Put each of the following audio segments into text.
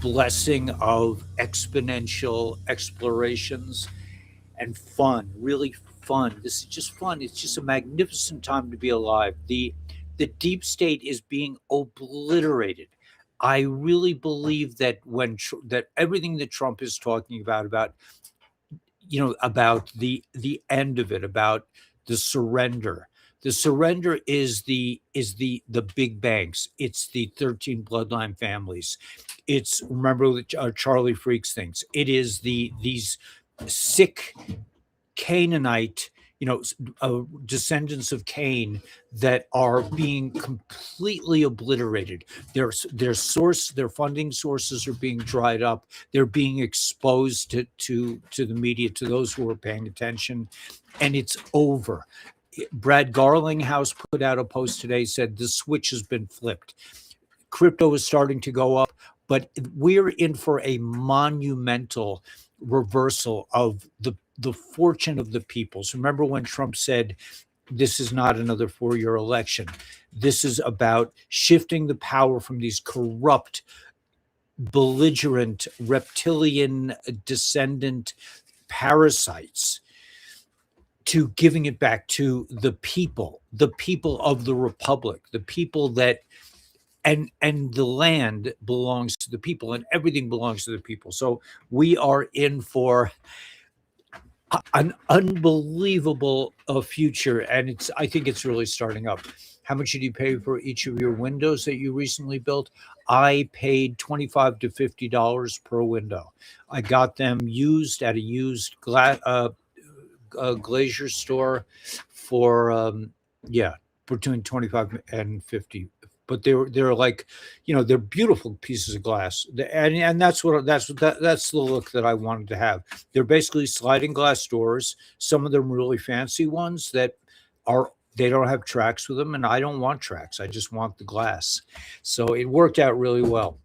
blessing of exponential explorations and fun, really fun. This is just fun. It's just a magnificent time to be alive. The deep state is being obliterated. I really believe that that everything that Trump is talking about about the end of it, about the surrender. The surrender is the big banks. It's the 13 bloodline families. It's, remember what Charlie Freaks thinks. It is these sick Canaanite, descendants of Cain that are being completely obliterated. Their funding sources are being dried up. They're being exposed to the media, to those who are paying attention, and it's over. Brad Garlinghouse put out a post today, said the switch has been flipped. Crypto is starting to go up, but we're in for a monumental reversal of the fortune of the people. So remember when Trump said, this is not another 4-year election. This is about shifting the power from these corrupt, belligerent, reptilian descendant parasites to giving it back to the people of the republic, the people that and the land belongs to the people and everything belongs to the people. So we are in for an unbelievable future, and I think it's really starting up. How much did you pay for each of your windows that you recently built? I paid $25 to $50 per window. I got them used at a used glazier store for yeah, between 25 and 50. But they're like, they're beautiful pieces of glass. And that's the look that I wanted to have. They're basically sliding glass doors. Some of them really fancy ones that are they don't have tracks with them, and I don't want tracks. I just want the glass. So it worked out really well.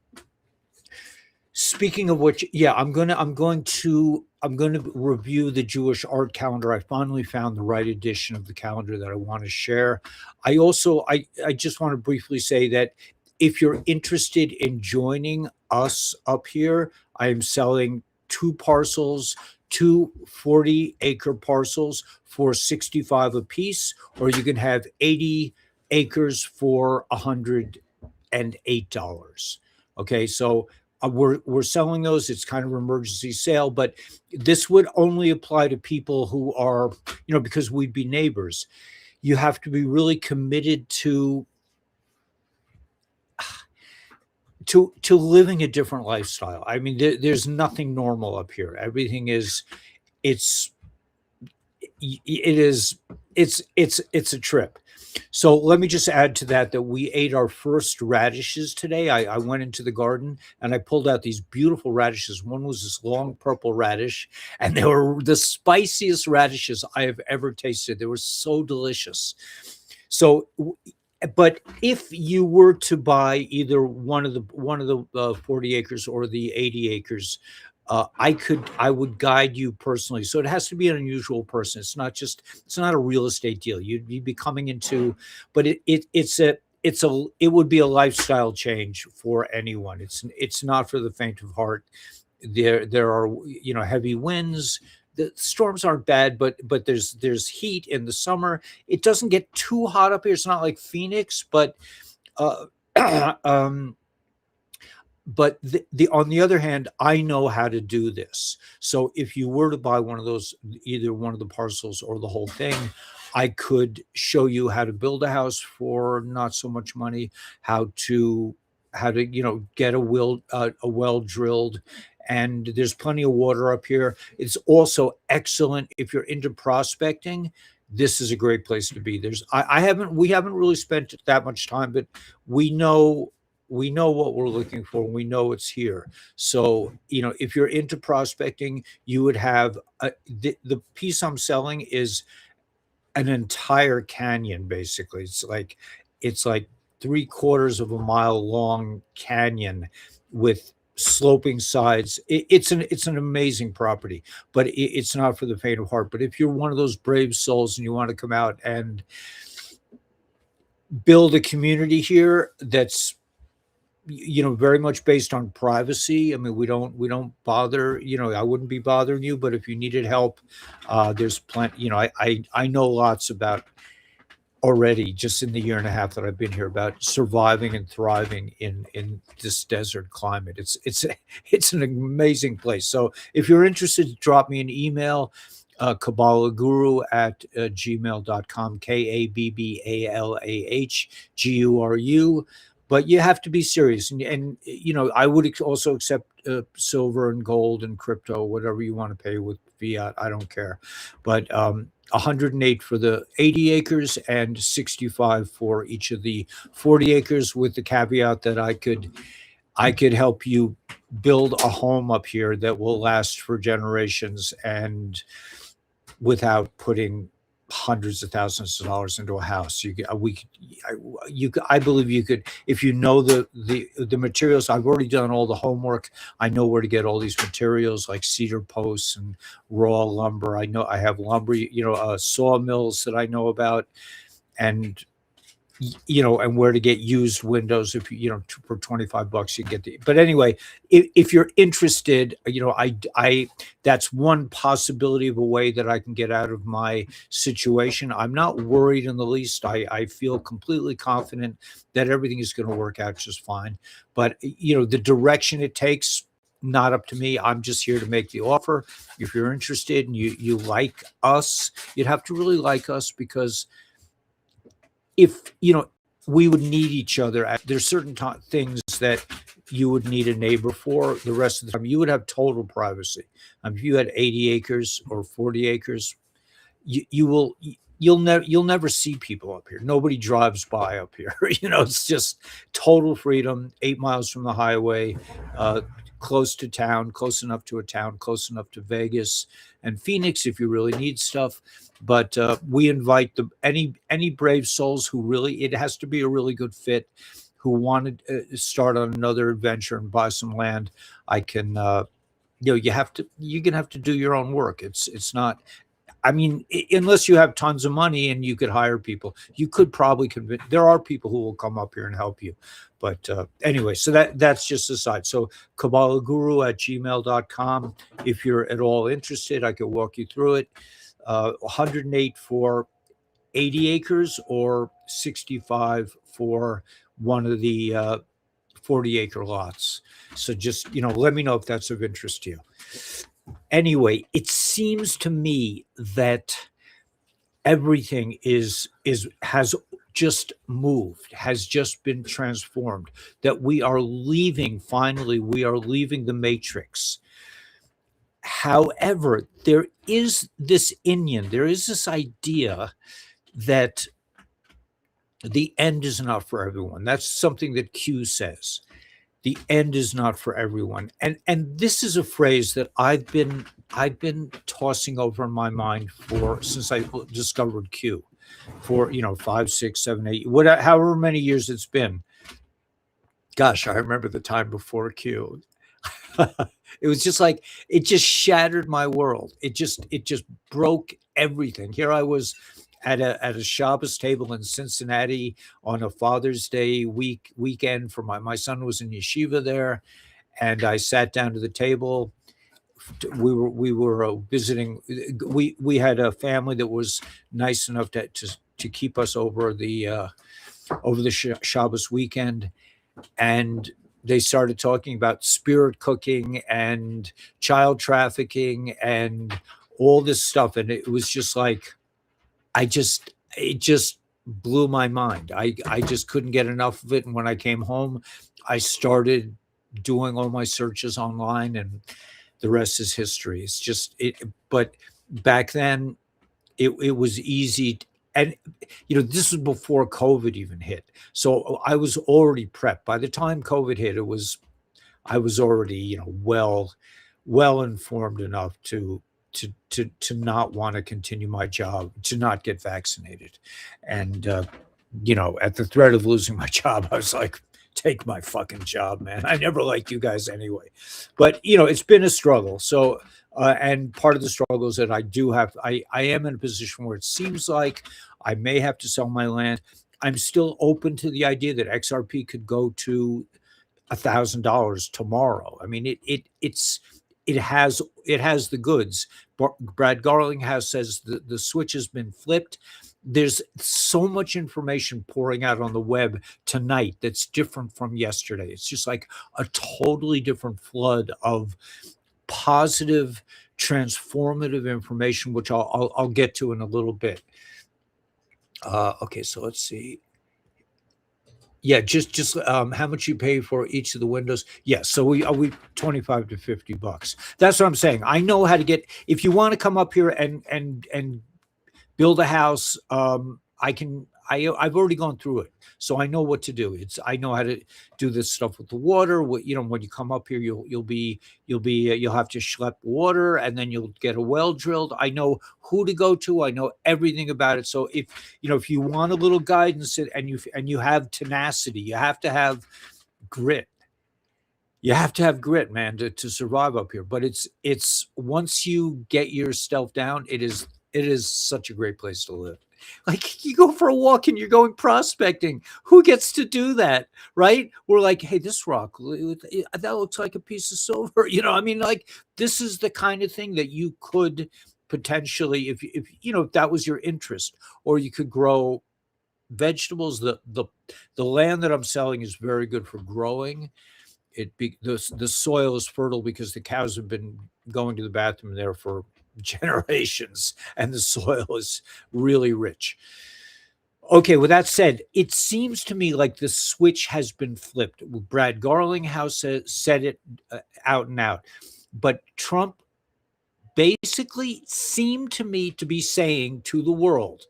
Speaking of which, yeah, I'm going to review the Jewish art calendar. I finally found the right edition of the calendar that I want to share. I just want to briefly say that if you're interested in joining us up here, I am selling two parcels, two 40-acre parcels for 65 apiece, or you can have 80 acres for $108. Okay, so we're selling those. It's kind of an emergency sale, but this would only apply to people who are, because we'd be neighbors. You have to be really committed to living a different lifestyle. I mean, there's nothing normal up here. Everything is, it's it is it's a trip. So let me just add to that we ate our first radishes today. I went into the garden and I pulled out these beautiful radishes. One was this long purple radish, and they were the spiciest radishes I have ever tasted. They were so delicious. So, but if you were to buy either one of the 40 acres or the 80 acres, I would guide you personally. So it has to be an unusual person. It's not a real estate deal. You'd be coming into, but it would be a lifestyle change for anyone. It's not for the faint of heart. There are, heavy winds. The storms aren't bad, but there's heat in the summer. It doesn't get too hot up here. It's not like Phoenix, but uh, um, the on the other hand, I know how to do this. So if you were to buy one of those, either one of the parcels or the whole thing, I could show you how to build a house for not so much money, how to get a well drilled. And there's plenty of water up here. It's also excellent if you're into prospecting. This is a great place to be. I haven't we haven't really spent that much time, but we know we know what we're looking for. We know it's here. So, if you're into prospecting, you would have the piece I'm selling is an entire canyon. Basically, it's like 3/4 of a mile long canyon with sloping sides. It's an amazing property, but it's not for the faint of heart. But if you're one of those brave souls and you want to come out and build a community here that's very much based on privacy. I mean, we don't bother. I wouldn't be bothering you, but if you needed help, there's plenty. I know lots about already just in the year and a half that I've been here about surviving and thriving in this desert climate. It's an amazing place. So if you're interested, drop me an email, Kabbalah Guru at gmail.com, KABBALAHGURU. But you have to be serious. And I would also accept silver and gold and crypto, whatever you want to pay with fiat. I don't care. But 108 for the 80 acres and 65 for each of the 40 acres, with the caveat that I could help you build a home up here that will last for generations and without putting hundreds of thousands of dollars into a house. I believe you could, if you know the materials. I've already done all the homework. I know where to get all these materials like cedar posts and raw lumber. I know I have lumber, sawmills that I know about, and and where to get used windows. If for $25 you get the. But anyway, if you're interested, I that's one possibility of a way that I can get out of my situation. I'm not worried in the least. I feel completely confident that everything is going to work out just fine. But the direction it takes, not up to me. I'm just here to make the offer. If you're interested and you like us, you'd have to really like us, because if we would need each other. There's certain things that you would need a neighbor for. The rest of the time, you would have total privacy. If you had 80 acres or 40 acres, you'll never see people up here. Nobody drives by up here. It's just total freedom. 8 miles from the highway, close to town, close enough to a town, close enough to Vegas and Phoenix if you really need stuff. But we invite any brave souls who really, it has to be a really good fit, who want to start on another adventure and buy some land. I can, you're gonna have to do your own work. It's not. I mean, unless you have tons of money and you could hire people, you could probably convince. There are people who will come up here and help you. But anyway, so that's just aside. So KabbalahGuru at gmail.com. If you're at all interested, I could walk you through it. 108 for 80 acres or 65 for one of the 40-acre lots. So just, let me know if that's of interest to you. Anyway, it seems to me that everything has just moved, has just been transformed, that we are leaving the matrix. However, there is this idea that the end is not for everyone. That's something that Q says. The end is not for everyone. And this is a phrase that I've been tossing over in my mind since I discovered Q, for 5, 6, 7, 8, however many years it's been. Gosh, I remember the time before Q. It was just like, it just shattered my world. It just broke everything. Here I was at a Shabbos table in Cincinnati on a Father's Day weekend for my son was in yeshiva there, and I sat down to the table. We were visiting. We had a family that was nice enough to keep us over the Shabbos weekend, and they started talking about spirit cooking and child trafficking and all this stuff, and it was just like, it just blew my mind. I just couldn't get enough of it. And when I came home, I started doing all my searches online, and the rest is history. It's just but back then it was easy. And, this was before COVID even hit. So I was already prepped. By the time COVID hit, I was already, well informed enough to not want to continue my job, to not get vaccinated. And, at the threat of losing my job, I was like, take my fucking job, man. I never liked you guys anyway. But, it's been a struggle. So, and part of the struggle is that I am in a position where it seems like I may have to sell my land. I'm still open to the idea that XRP could go to $1,000 tomorrow. I mean, it has the goods. Brad Garlinghouse says the switch has been flipped. There's so much information pouring out on the web tonight that's different from yesterday. It's just like a totally different flood of positive, transformative information, which I'll get to in a little bit. Okay, so let's see. Yeah, just how much you pay for each of the windows. Yeah, so we 25 to $50. That's what I'm saying. I know how to get. If you want to come up here and build a house, I can. I've already gone through it, so I know what to do. I know how to do this stuff with the water. When you come up here, you'll have to schlep water, and then you'll get a well drilled. I know who to go to. I know everything about it. So if you want a little guidance and you have tenacity, you have to have grit. You have to have grit, man, to survive up here. But it's once you get yourself down, it is such a great place to live. Like you go for a walk and you're going prospecting. Who gets to do that, right? We're like, hey, this rock that looks like a piece of silver. I mean, like this is the kind of thing that you could potentially, if that was your interest, or you could grow vegetables. The land that I'm selling is very good for growing. The soil is fertile because the cows have been going to the bathroom there for generations, and the soil is really rich. Okay, with that said, it seems to me like the switch has been flipped. Brad Garlinghouse said it out and out, but Trump basically seemed to me to be saying to the world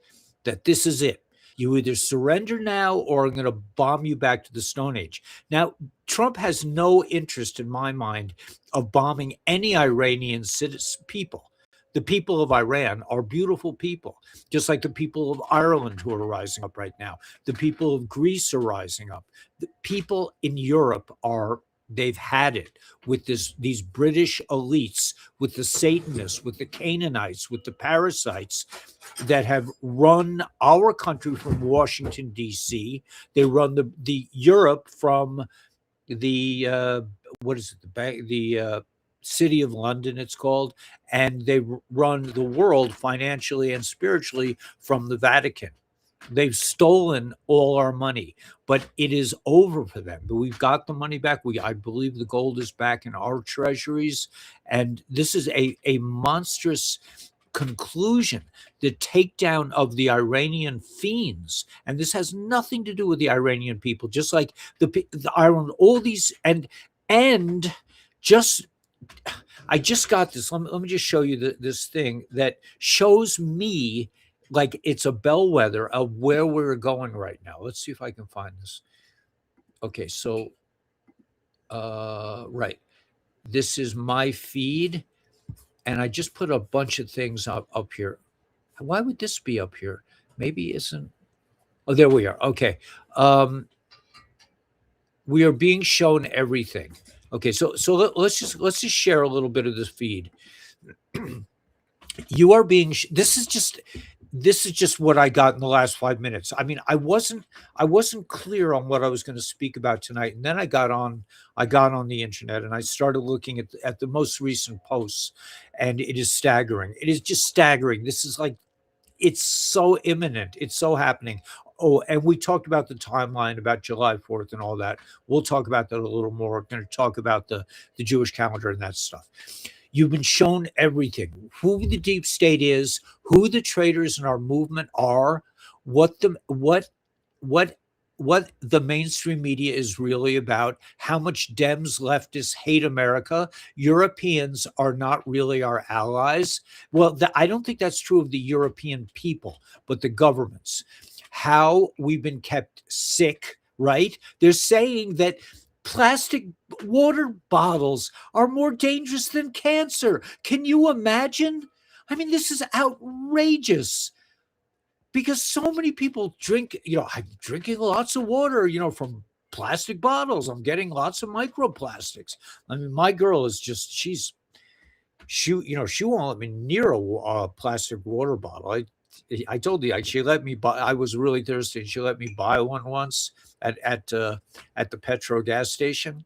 that this is it. You either surrender now or I'm going to bomb you back to the Stone Age. Now, Trump has no interest in my mind of bombing any Iranian people. The people of Iran are beautiful people, just like the people of Ireland who are rising up right now. The people of Greece are rising up. The people in Europe they've had it with these British elites, with the Satanists, with the Canaanites, with the parasites that have run our country from Washington, D.C. They run the Europe from the what is it, the City of London, it's called, and they run the world financially and spiritually from the Vatican. They've stolen all our money, but it is over for them. But we've got the money back. I believe the gold is back in our treasuries, and this is a monstrous conclusion, the takedown of the Iranian fiends. And this has nothing to do with the Iranian people, just like the Ireland, all these, and just I just got this. Let me just show you this thing that shows me like it's a bellwether of where we're going right now. Let's see if I can find this. Okay, so right. This is my feed, and I just put a bunch of things up here. Why would this be up here? Maybe isn't. Oh, there we are. Okay. We are being shown everything. Okay, so let's just share a little bit of this feed. You are being. This is just what I got in the last 5 minutes. I mean, I wasn't clear on what I was going to speak about tonight, and then I got on the internet and I started looking at the most recent posts, and it is staggering. It is just staggering. This is like, it's so imminent. It's so happening. Oh, and we talked about the timeline about July 4th and all that. We'll talk about that a little more. We're going to talk about the Jewish calendar and that stuff. You've been shown everything, who the deep state is, who the traitors in our movement are, what the mainstream media is really about, how much Dems, leftists hate America. Europeans are not really our allies. Well, I don't think that's true of the European people, but the governments. How we've been kept sick, right? They're saying that plastic water bottles are more dangerous than cancer. Can you imagine? I mean, this is outrageous because so many people drink, I'm drinking lots of water, from plastic bottles. I'm getting lots of microplastics. I mean, my girl is just, she won't let me near a plastic water bottle. I told you, she let me buy, I was really thirsty and she let me buy one once. at the Petro gas station.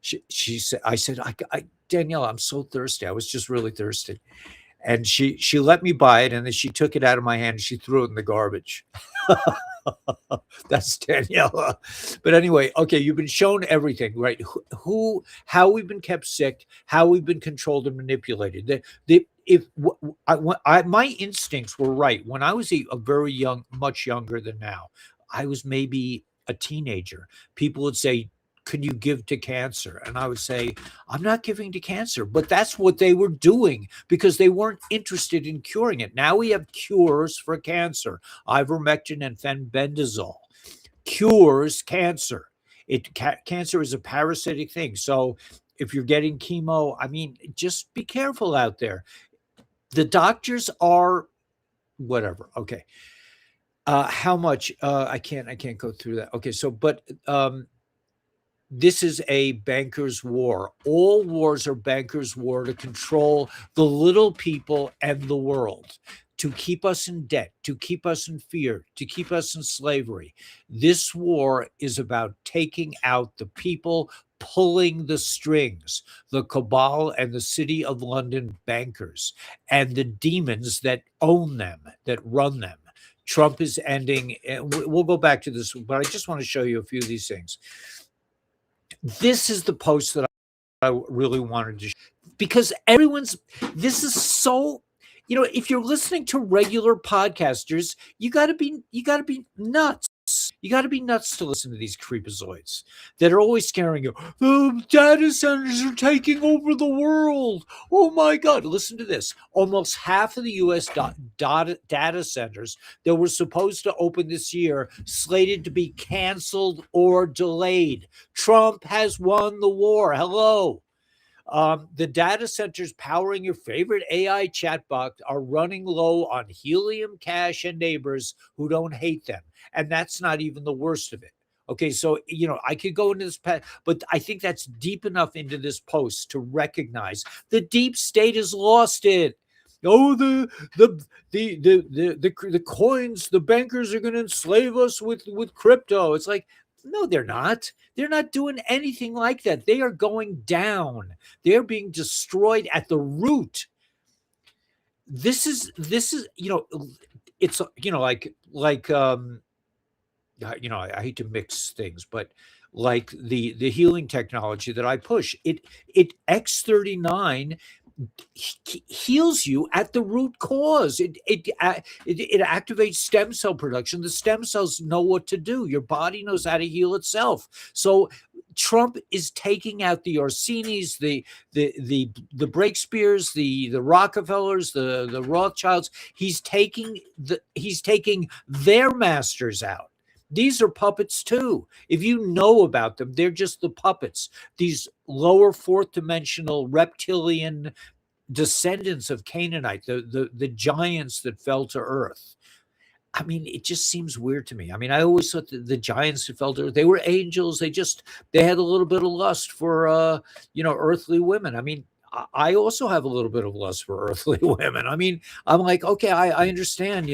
She said, I said, Danielle, I'm so thirsty. I was just really thirsty. And she let me buy it, and then she took it out of my hand and she threw it in the garbage. That's Daniela. But anyway, okay, you've been shown everything, right? How we've been kept sick, how we've been controlled and manipulated. My instincts were right when I was a very young, much younger than now. I was maybe a teenager. People would say, "Can you give to cancer?" And I would say, "I'm not giving to cancer." But that's what they were doing because they weren't interested in curing it. Now we have cures for cancer. Ivermectin and fenbendazole cures cancer. Cancer is a parasitic thing. So if you're getting chemo, I mean, just be careful out there. The doctors are whatever. Okay. How much? I can't go through that. Okay. So, but this is a banker's war. All wars are banker's war to control the little people and the world, to keep us in debt, to keep us in fear, to keep us in slavery. This war is about taking out the people pulling the strings, the cabal and the City of London bankers, and the demons that own them, that run them. Trump is ending. We'll go back to this, but I just want to show you a few of these things. This is the post that I really wanted to show, because this is so, if you're listening to regular podcasters, you got to be nuts. You got to be nuts to listen to these creepazoids that are always scaring you. The data centers are taking over the world. Oh my God. Listen to this. Almost half of the US data centers that were supposed to open this year slated to be canceled or delayed. Trump has won the war. Hello. The data centers powering your favorite AI chatbot are running low on helium, cash, and neighbors who don't hate them. And that's not even the worst of it. Okay, so, I could go into this, but I think that's deep enough into this post to recognize the deep state has lost it. Oh, the coins, the bankers are going to enslave us with crypto. It's like, no, they're not. They're not doing anything like that. They are going down. They're being destroyed at the root. This is, it's, I hate to mix things, but like the healing technology that I push, it X39 heals you at the root cause. It activates stem cell production. The stem cells know what to do. Your body knows how to heal itself. So Trump is taking out the Orsinis, the Breakspears, the Rockefellers, the Rothschilds. He's taking their masters out. These are puppets too. If you know about them, they're just the puppets. These lower fourth dimensional reptilian descendants of Canaanite, the giants that fell to earth. I mean, it just seems weird to me. I mean, I always thought the giants that fell to earth, they were angels. They had a little bit of lust for, earthly women. I mean, I also have a little bit of lust for earthly women. I mean, I'm like, okay, I understand,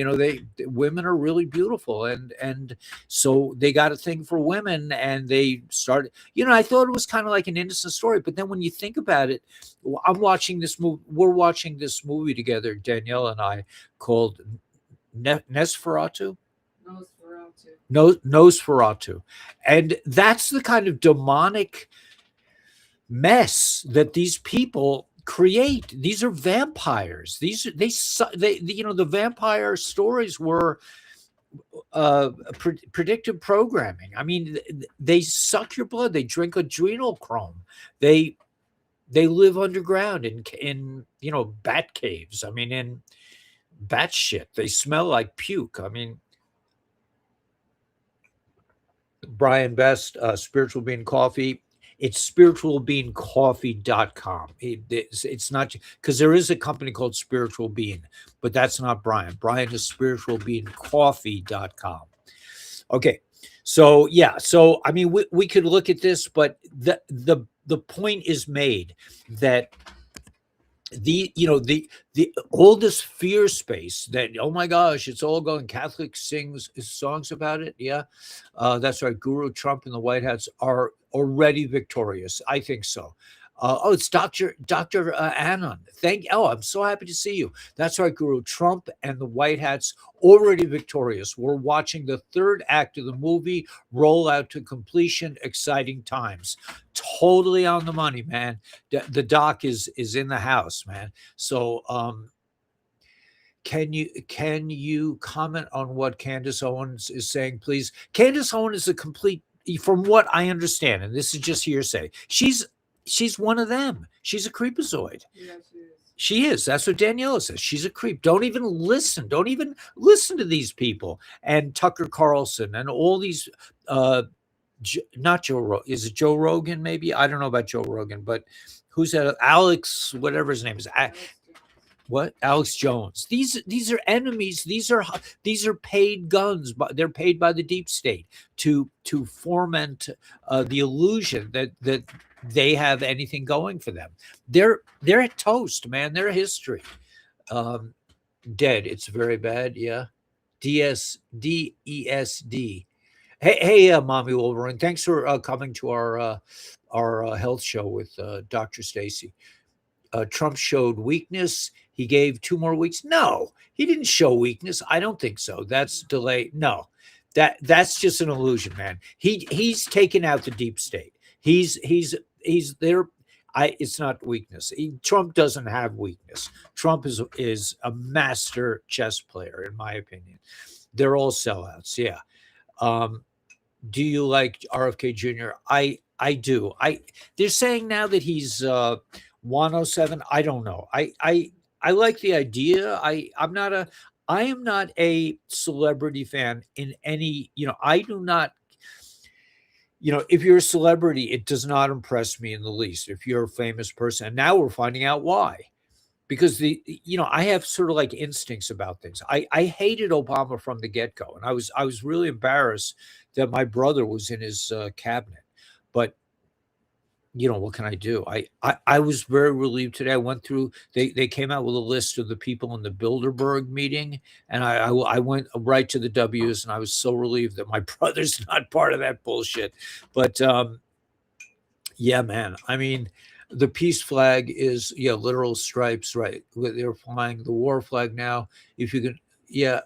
women are really beautiful. And so they got a thing for women and they started, I thought it was kind of like an innocent story. But then when you think about it, we're watching this movie together, Danielle and I, called Nosferatu. Nosferatu. And that's the kind of demonic mess that these people create. These are vampires. The vampire stories were predictive programming. I mean, they suck your blood. They drink adrenochrome. They live underground in bat caves. I mean, in bat shit. They smell like puke. I mean, Brian Best, Spiritual Bean Coffee. It's spiritualbeancoffee.com. It's not, because there is a company called Spiritual Bean, but that's not Brian. Brian is spiritualbeancoffee.com. Okay. So, yeah. So, I mean, we could look at this, but the point is made that the all this fear space that, oh my gosh, it's all going, Catholic sings songs about it. Yeah, that's right. Guru Trump and the White Hats are already victorious. I think so. Oh, it's Dr. Anon. I'm so happy to see you. That's right, Guru Trump and the White Hats already victorious. We're watching the third act of the movie roll out to completion. Exciting times. Totally on the money, man. The doc is in the house, man. So can you comment on what Candace Owens is saying, please? Candace Owens is a complete, from what I understand, and this is just hearsay. She's one of them. She's a creepazoid. Yeah, she is. She is. That's what Daniela says. She's a creep. Don't even listen. Don't even listen to these people and Tucker Carlson and all these. Not Joe Rogan. Is it Joe Rogan? Maybe, I don't know about Joe Rogan, but who's that? Alex, whatever his name is. What? Alex Jones. These are enemies. These are paid guns, but they're paid by the deep state to foment the illusion that they have anything going for them. They're at toast, man. They're history. Dead. It's very bad. Yeah. DESD. Hey, Mommy Wolverine. Thanks for coming to our health show with Dr. Stacy. Trump showed weakness. He gave 2 more weeks. No, he didn't show weakness. I don't think so. That's delay. No, that's just an illusion, man. He's taken out the deep state. He's there. It's not weakness. Trump doesn't have weakness. Trump is a master chess player, in my opinion. They're all sellouts. Yeah. Do you like RFK Jr.? I do. They're saying now that he's 107. I don't know. I like the idea. I am not a celebrity fan in any, I do not, if you're a celebrity, it does not impress me in the least. If you're a famous person, and now we're finding out why. Because I have sort of like instincts about things. I hated Obama from the get-go, and I was really embarrassed that my brother was in his cabinet. But what can I do? I was very relieved today. I went through. They came out with a list of the people in the Bilderberg meeting, and I went right to the W's, and I was so relieved that my brother's not part of that bullshit. But yeah, man. I mean, the peace flag is literal stripes, right? They're flying the war flag now. If you can, yeah.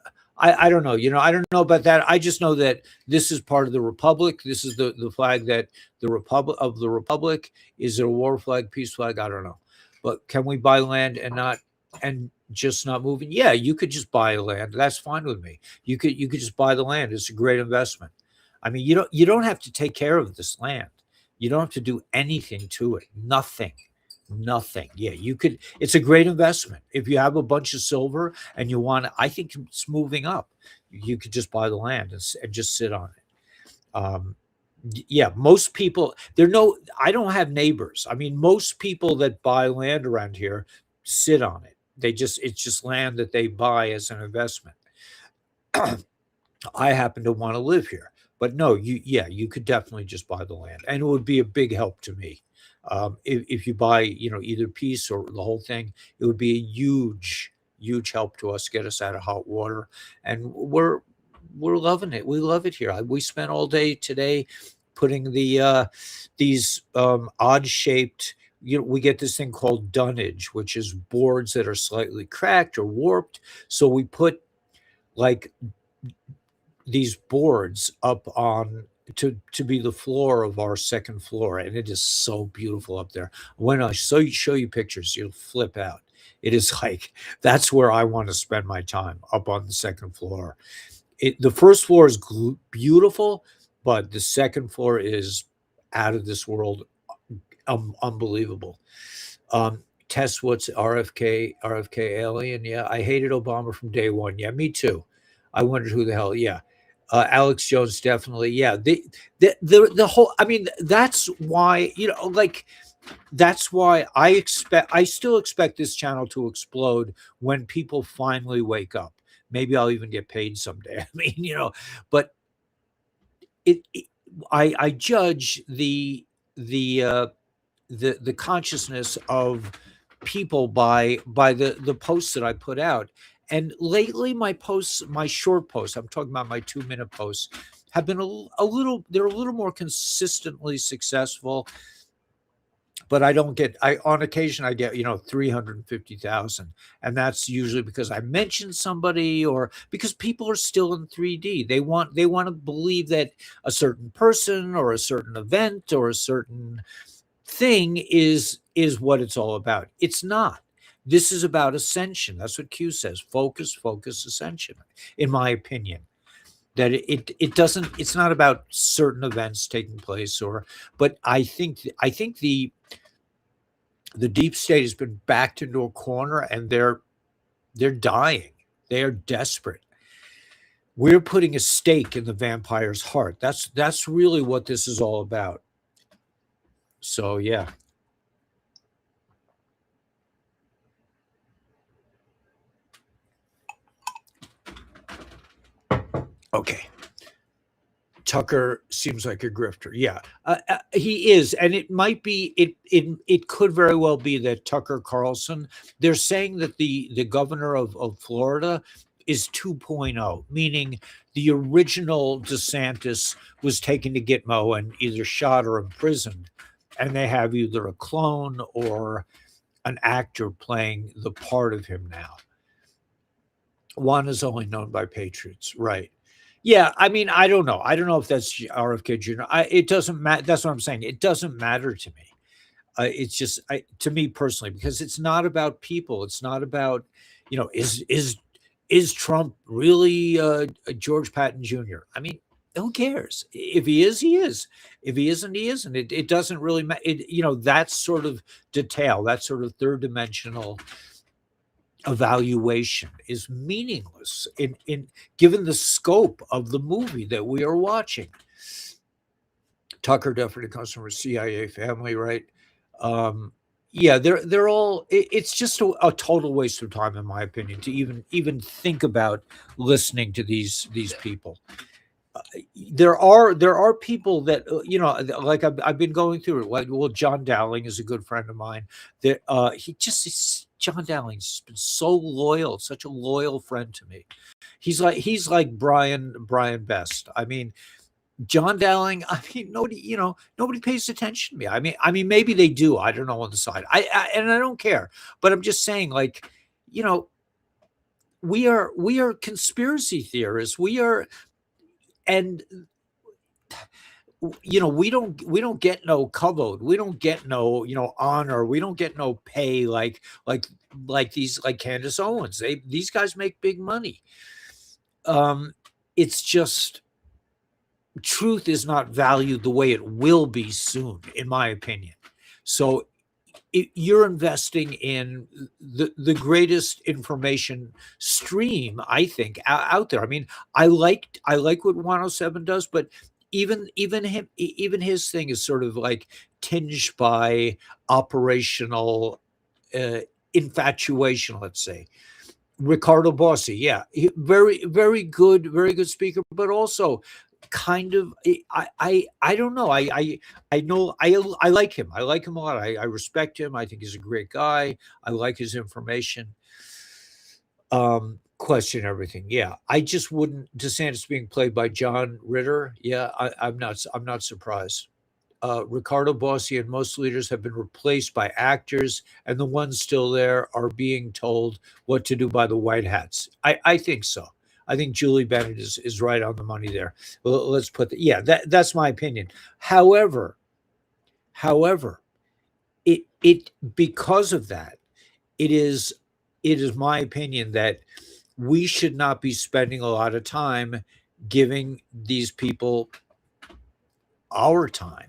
I don't know. I don't know about that. I just know that this is part of the republic. This is the flag that the republic. Is it a war flag, peace flag? I don't know. But can we buy land and just not moving? Yeah, you could just buy land. That's fine with me. You could just buy the land. It's a great investment. I mean, you don't have to take care of this land. You don't have to do anything to it. Nothing. Yeah, you could. It's a great investment. If you have a bunch of silver and you want I think it's moving up. You could just buy the land and just sit on it. Yeah, most people, I don't have neighbors. I mean, most people that buy land around here sit on it. It's just land that they buy as an investment. I happen to want to live here. But no, you could definitely just buy the land, and it would be a big help to me. If you buy, either piece or the whole thing, it would be a huge, huge help to us, get us out of hot water, and we're loving it. We love it here. We spent all day today putting these odd shaped. We get this thing called dunnage, which is boards that are slightly cracked or warped. So we put like these boards up on to be the floor of our second floor, and it is so beautiful up there. When I show you pictures, you'll flip out. It is like, that's where I want to spend my time, up on the second floor. The first floor is beautiful, but the second floor is out of this world, unbelievable. Test what's RFK alien. Yeah, I hated Obama from day one. Yeah, me too. I wondered who the hell. Yeah. Alex Jones, definitely. Yeah. The whole, I mean, that's why, that's why I still expect this channel to explode when people finally wake up. Maybe I'll even get paid someday. I mean, but I judge the consciousness of people by the posts that I put out. And lately, my posts, my short posts, I'm talking about my 2 minute posts, have been a little, they're a little more consistently successful. But I don't get, I, on occasion, I get, 350,000. And that's usually because I mentioned somebody, or because people are still in 3D. They want to believe that a certain person or a certain event or a certain thing is what it's all about. It's not. This is about ascension. That's what Q says. Focus, focus, ascension, in my opinion. That it doesn't, it's not about certain events taking place, or, but I think the deep state has been backed into a corner, and they're dying. They are desperate. We're putting a stake in the vampire's heart. That's really what this is all about. So yeah. Okay. Tucker seems like a grifter. Yeah, he is, and it might be. It could very well be that Tucker Carlson. They're saying that the governor of Florida is 2.0, meaning the original DeSantis was taken to Gitmo and either shot or imprisoned, and they have either a clone or an actor playing the part of him now. One is only known by patriots, right? Yeah, I mean, I don't know. I don't know if that's RFK Jr. It doesn't matter. That's what I'm saying. It doesn't matter to me. It's just to me personally, because it's not about people. It's not about, is Trump really George Patton Jr.? I mean, who cares? If he is, he is. If he isn't, he isn't. It doesn't really matter. That sort of detail, that sort of third dimensional evaluation is meaningless in given the scope of the movie that we are watching. Tucker definitely comes from a CIA family, right? Yeah, they're all. It's just a total waste of time, in my opinion, to even think about listening to these people. There are people that like I've been going through it. Well, John Dowling is a good friend of mine. That he just is, John Dowling's just been so loyal, such a loyal friend to me. He's like Brian Best. I mean, John Dowling. I mean, nobody pays attention to me. I mean, maybe they do. I don't know on the side. And I don't care. But I'm just saying, like, you know, we are conspiracy theorists. We are, and we don't get no kavod, we don't get no honor, we don't get no pay, like these, like Candace Owens. These guys make big money. um it's just, truth is not valued the way it will be soon, in my opinion. So you're investing in the greatest information stream, I think, out there. I mean, I like what 107 does, but even his thing is sort of like tinged by operational uh, infatuation, let's say. Ricardo Bossi, yeah, very good speaker, but also kind of, I don't know. I know, I like him. I like him a lot. I respect him. I think he's a great guy. I like his information. Question everything. Yeah, I just wouldn't. DeSantis being played by John Ritter. Yeah, I'm not surprised. Ricardo Bossi and most leaders have been replaced by actors, and the ones still there are being told what to do by the white hats. I think so. I think Julie Bennett is right on the money there. Well, let's put that. Yeah, that's my opinion. However, it because of that, it is my opinion that we should not be spending a lot of time giving these people our time.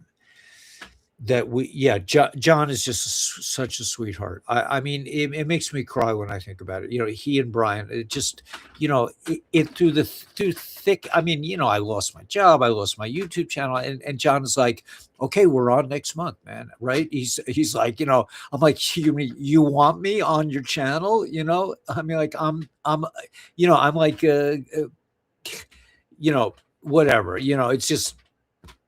That we Yeah, John is just such a sweetheart. I mean, it makes me cry when I think about it. He and Brian, it just, it through thick. I mean, I lost my job, I lost my YouTube channel, and John is like, okay, we're on next month, man, right? He's like, I'm like, you want me on your channel? I mean, like, I'm like, whatever. It's just,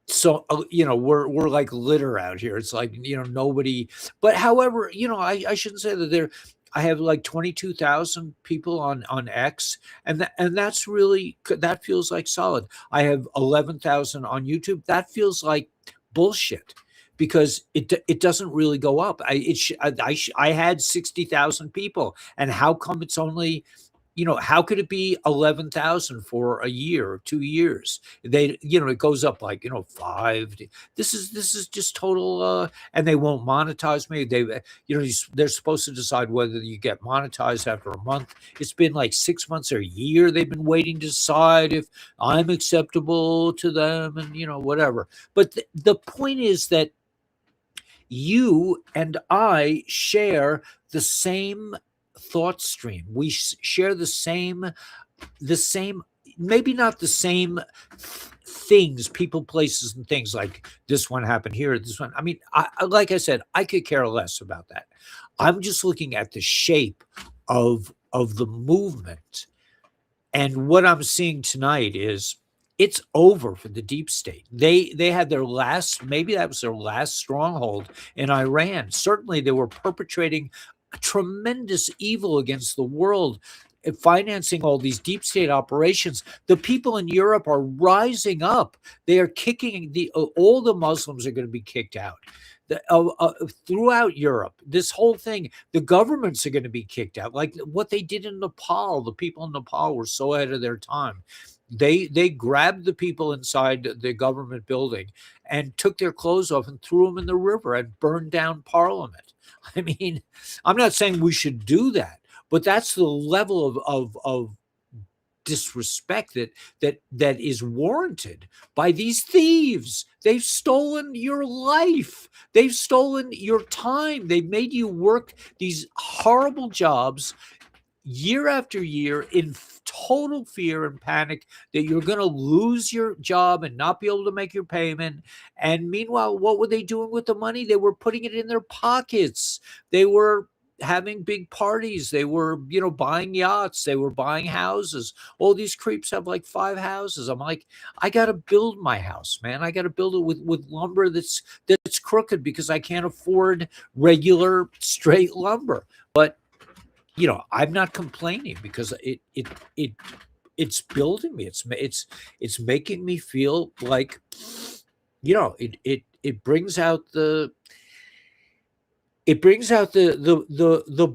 So we're like litter out here. It's like nobody. But however, I shouldn't say that there. I have like 22,000 people on X, and that's really that feels like solid. I have 11,000 on YouTube. That feels like bullshit because it doesn't really go up. I had 60,000 people, and how come it's only how could it be 11,000 for a year or 2 years? It goes up like, 5. This is just total, and they won't monetize me. They're supposed to decide whether you get monetized after a month. It's been like 6 months or a year. They've been waiting to decide if I'm acceptable to them and, whatever. But the point is that you and I share the same thought stream. We share the same, maybe not the same things, people, places, and things. Like this one happened here, this one. I mean, like I said, I could care less about that. I'm just looking at the shape of the movement, and what I'm seeing tonight is it's over for the deep state. They had their last, maybe that was their last stronghold in Iran. Certainly they were perpetrating tremendous evil against the world, financing all these deep state operations. The people in Europe are rising up. They are kicking all the Muslims are going to be kicked out. Throughout Europe, this whole thing, the governments are going to be kicked out. Like what they did in Nepal, the people in Nepal were so ahead of their time. They grabbed the people inside the government building and took their clothes off and threw them in the river and burned down Parliament. I mean, I'm not saying we should do that, but that's the level of disrespect that is warranted by these thieves. They've stolen your life. They've stolen your time. They've made you work these horrible jobs year after year in total fear and panic that you're going to lose your job and not be able to make your payment. And meanwhile, what were they doing with the money? They were putting it in their pockets. They were having big parties. They were, buying yachts. They were buying houses. All these creeps have like 5 houses. I'm like, I got to build my house, man. I got to build it with lumber that's crooked because I can't afford regular straight lumber. But I'm not complaining because it's building me. It's making me feel like, it brings out the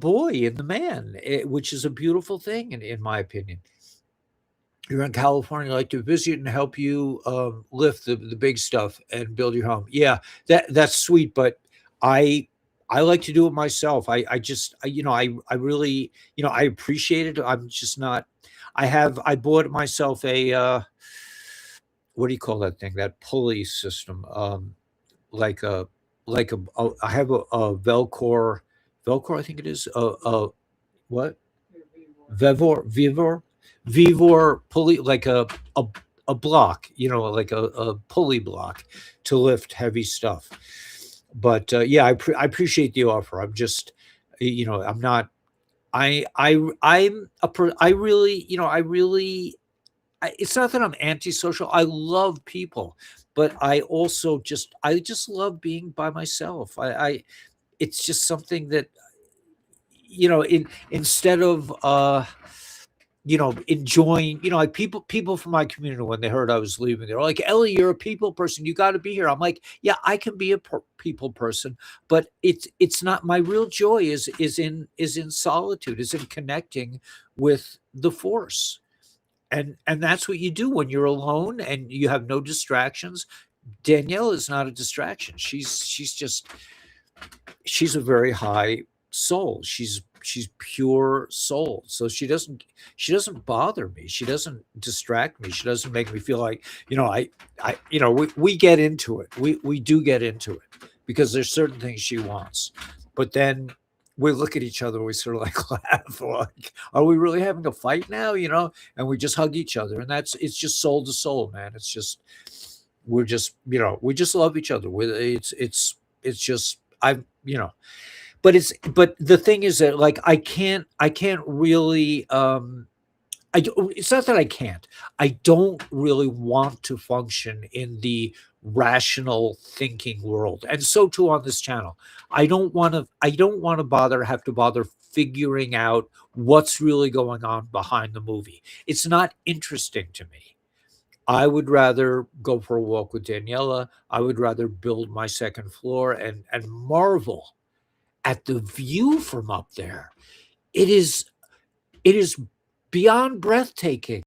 boy in the man, which is a beautiful thing in my opinion. You're in California, I like to visit and help you lift the big stuff and build your home. Yeah, that's sweet, but I like to do it myself. I really, I appreciate it. I'm just not. I bought myself a what do you call that thing? That pulley system. Like I have a Velcor, I think it is. What? Vivor pulley, like a block, like a pulley block to lift heavy stuff. But yeah, I appreciate the offer. I'm just, I'm not. I really, it's not that I'm antisocial. I love people, but I just love being by myself. It's just something that instead of enjoying, like people from my community, when they heard I was leaving, they're like, Ellie, you're a people person, you got to be here. I'm like, yeah, I can be a people person, but it's not. My real joy is in solitude, is in connecting with the force. And that's what you do when you're alone and you have no distractions. Danielle is not a distraction. She's a very high soul. She's pure soul. So she doesn't bother me. She doesn't distract me. She doesn't make me feel like, we get into it. We do get into it because there's certain things she wants. But then we look at each other, we sort of like laugh, like, are we really having a fight now? And we just hug each other. And it's just soul to soul, man. It's just, we just love each other. It's just, but the thing is that, like, I can't really, it's not that I can't. I don't really want to function in the rational thinking world. And so too on this channel. I don't want to bother figuring out what's really going on behind the movie. It's not interesting to me. I would rather go for a walk with Daniela. I would rather build my second floor and marvel at the view from up there. It is it is beyond breathtaking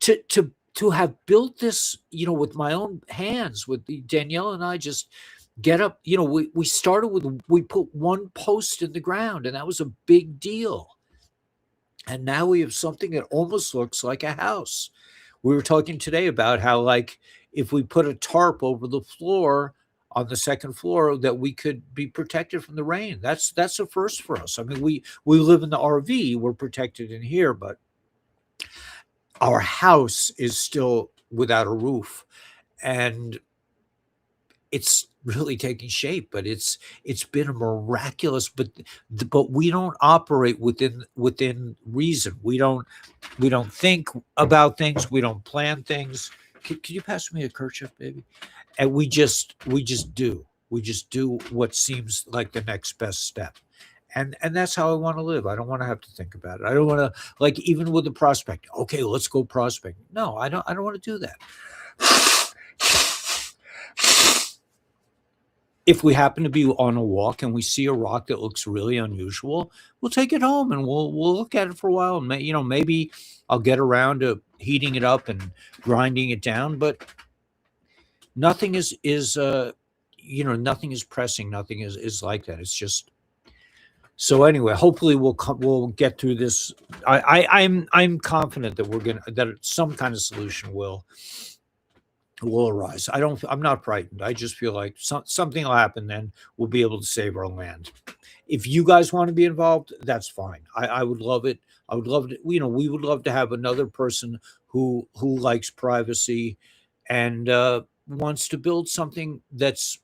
to have built this, with my own hands. With Danielle and I just get up. We started with, we put one post in the ground, and that was a big deal. And now we have something that almost looks like a house. We were talking today about how, like, if we put a tarp over the floor on the second floor, that we could be protected from the rain. That's a first for us. I mean, we live in the RV, we're protected in here, but our house is still without a roof, and it's really taking shape. But it's been a miraculous. But we don't operate within reason. We don't think about things. We don't plan things. Can you pass me a kerchief, baby? And we just do. We just do what seems like the next best step. And that's how I want to live. I don't want to have to think about it. I don't want to, like, even with the prospect. Okay, let's go prospect. No, I don't want to do that. If we happen to be on a walk and we see a rock that looks really unusual, we'll take it home and we'll look at it for a while, and maybe I'll get around to heating it up and grinding it down. But nothing nothing is pressing. Nothing is like that. It's just, so anyway. Hopefully we'll get through this. I'm confident that that some kind of solution will arise. I'm not frightened. I just feel like something will happen, then we'll be able to save our land. If you guys want to be involved, that's fine. I would love it. I would love to, we would love to have another person who likes privacy and wants to build something that's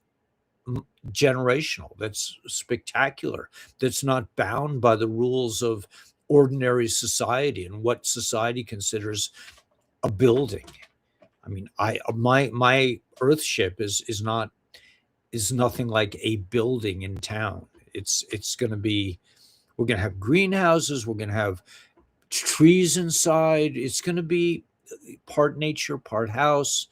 generational, that's spectacular, that's not bound by the rules of ordinary society and what society considers a building. I mean, my Earthship is nothing like a building in town. It's going to be, we're going to have greenhouses, we're going to have trees inside. It's going to be part nature, part house.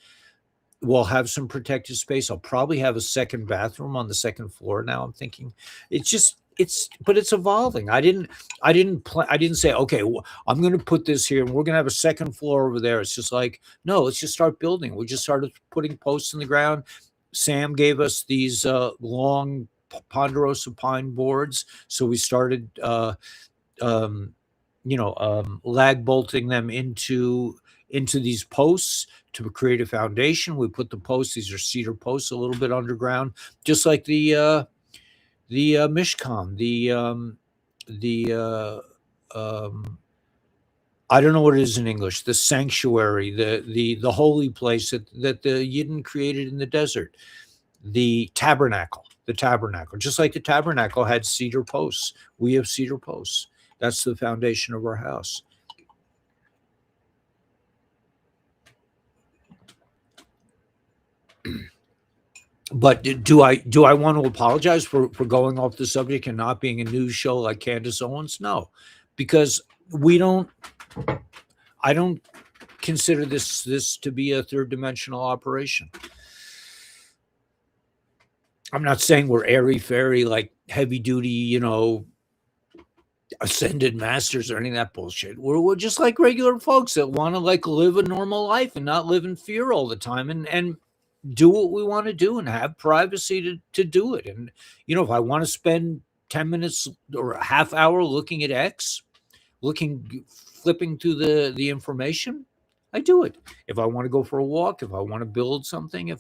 We'll have some protected space. I'll probably have a second bathroom on the second floor. Now I'm thinking, but it's evolving. I didn't say, okay, I'm going to put this here and we're going to have a second floor over there. It's just like, no, let's just start building. We just started putting posts in the ground. Sam gave us these long ponderosa pine boards, so we started lag bolting them into these posts to create a foundation. We put the posts; these are cedar posts, a little bit underground, just like the Mishkan, I don't know what it is in English, the sanctuary, the holy place that the Yidden created in the desert, the tabernacle, just like the tabernacle had cedar posts. We have cedar posts. That's the foundation of our house. But do I want to apologize for going off the subject and not being a news show like Candace Owens? No, because I don't consider this to be a third dimensional operation. I'm not saying we're airy fairy, like heavy duty, ascended masters or any of that bullshit. We're just like regular folks that want to, like, live a normal life and not live in fear all the time, and do what we want to do and have privacy to do it. And if I want to spend 10 minutes or a half hour looking at X, flipping through the information, I do it. If I want to go for a walk, if I want to build something,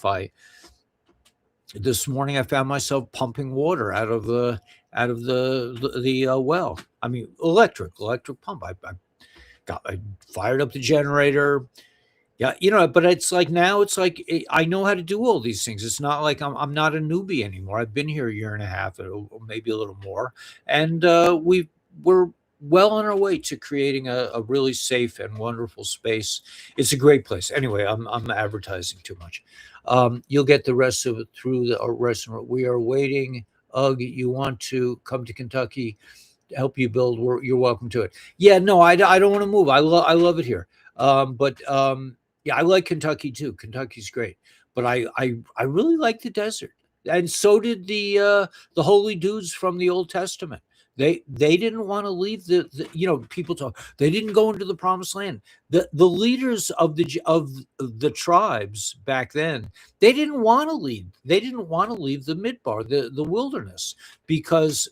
this morning I found myself pumping water out of the well. I mean, electric pump. I fired up the generator. Yeah, but it's like, now it's like I know how to do all these things. It's not like I'm not a newbie anymore. I've been here a year and a half, or maybe a little more, and we're well on our way to creating a really safe and wonderful space. It's a great place. Anyway, I'm advertising too much. You'll get the rest of it through the restaurant. We are waiting. Ugh, you want to come to Kentucky? Help you build. You're welcome to it. Yeah, no, I don't want to move. I love it here. But yeah, I like Kentucky too. Kentucky's great, but I really like the desert, and so did the holy dudes from the Old Testament. They didn't want to leave people talk. They didn't go into the promised land. The leaders of the tribes back then, they didn't want to leave. They didn't want to leave the midbar, the wilderness, because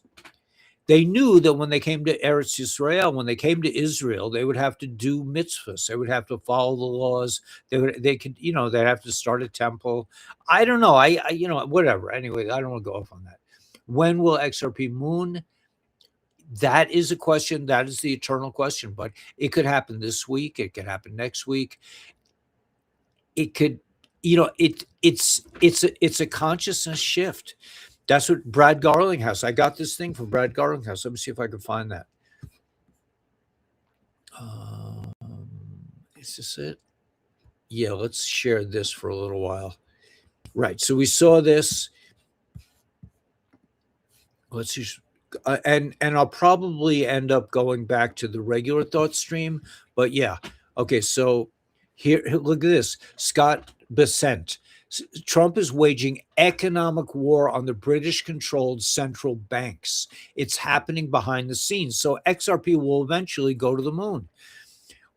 they knew that when they came to Eretz Yisrael, when they came to Israel, they would have to do mitzvahs. They would have to follow the laws. They'd have to start a temple. I don't know. Whatever. Anyway, I don't want to go off on that. When will XRP moon? That is a question. That is the eternal question. But it could happen this week. It could happen next week. It could, it's a consciousness shift. That's what Brad Garlinghouse. I got this thing from Brad Garlinghouse. Let me see if I can find that. Is this it? Yeah, let's share this for a little while. Right. So we saw this. Let's just, and I'll probably end up going back to the regular thought stream. But yeah. Okay. So here, look at this. Scott Bessent. Trump is waging economic war on the British-controlled central banks. It's happening behind the scenes. So XRP will eventually go to the moon.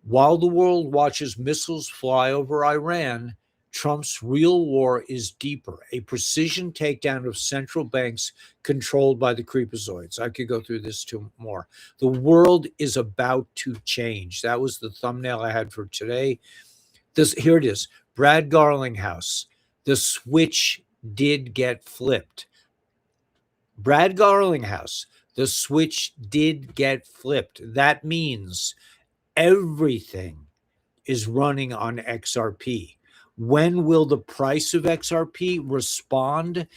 While the world watches missiles fly over Iran, Trump's real war is deeper, a precision takedown of central banks controlled by the creepazoids. I could go through this too more. The world is about to change. That was the thumbnail I had for today. Here it is. Brad Garlinghouse. The switch did get flipped. Brad Garlinghouse, the switch did get flipped. That means everything is running on XRP. When will the price of XRP respond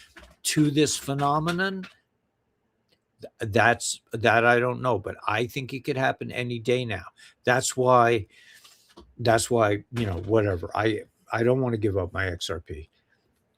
to this phenomenon? That I don't know, but I think it could happen any day now. That's why, whatever. I don't want to give up my XRP.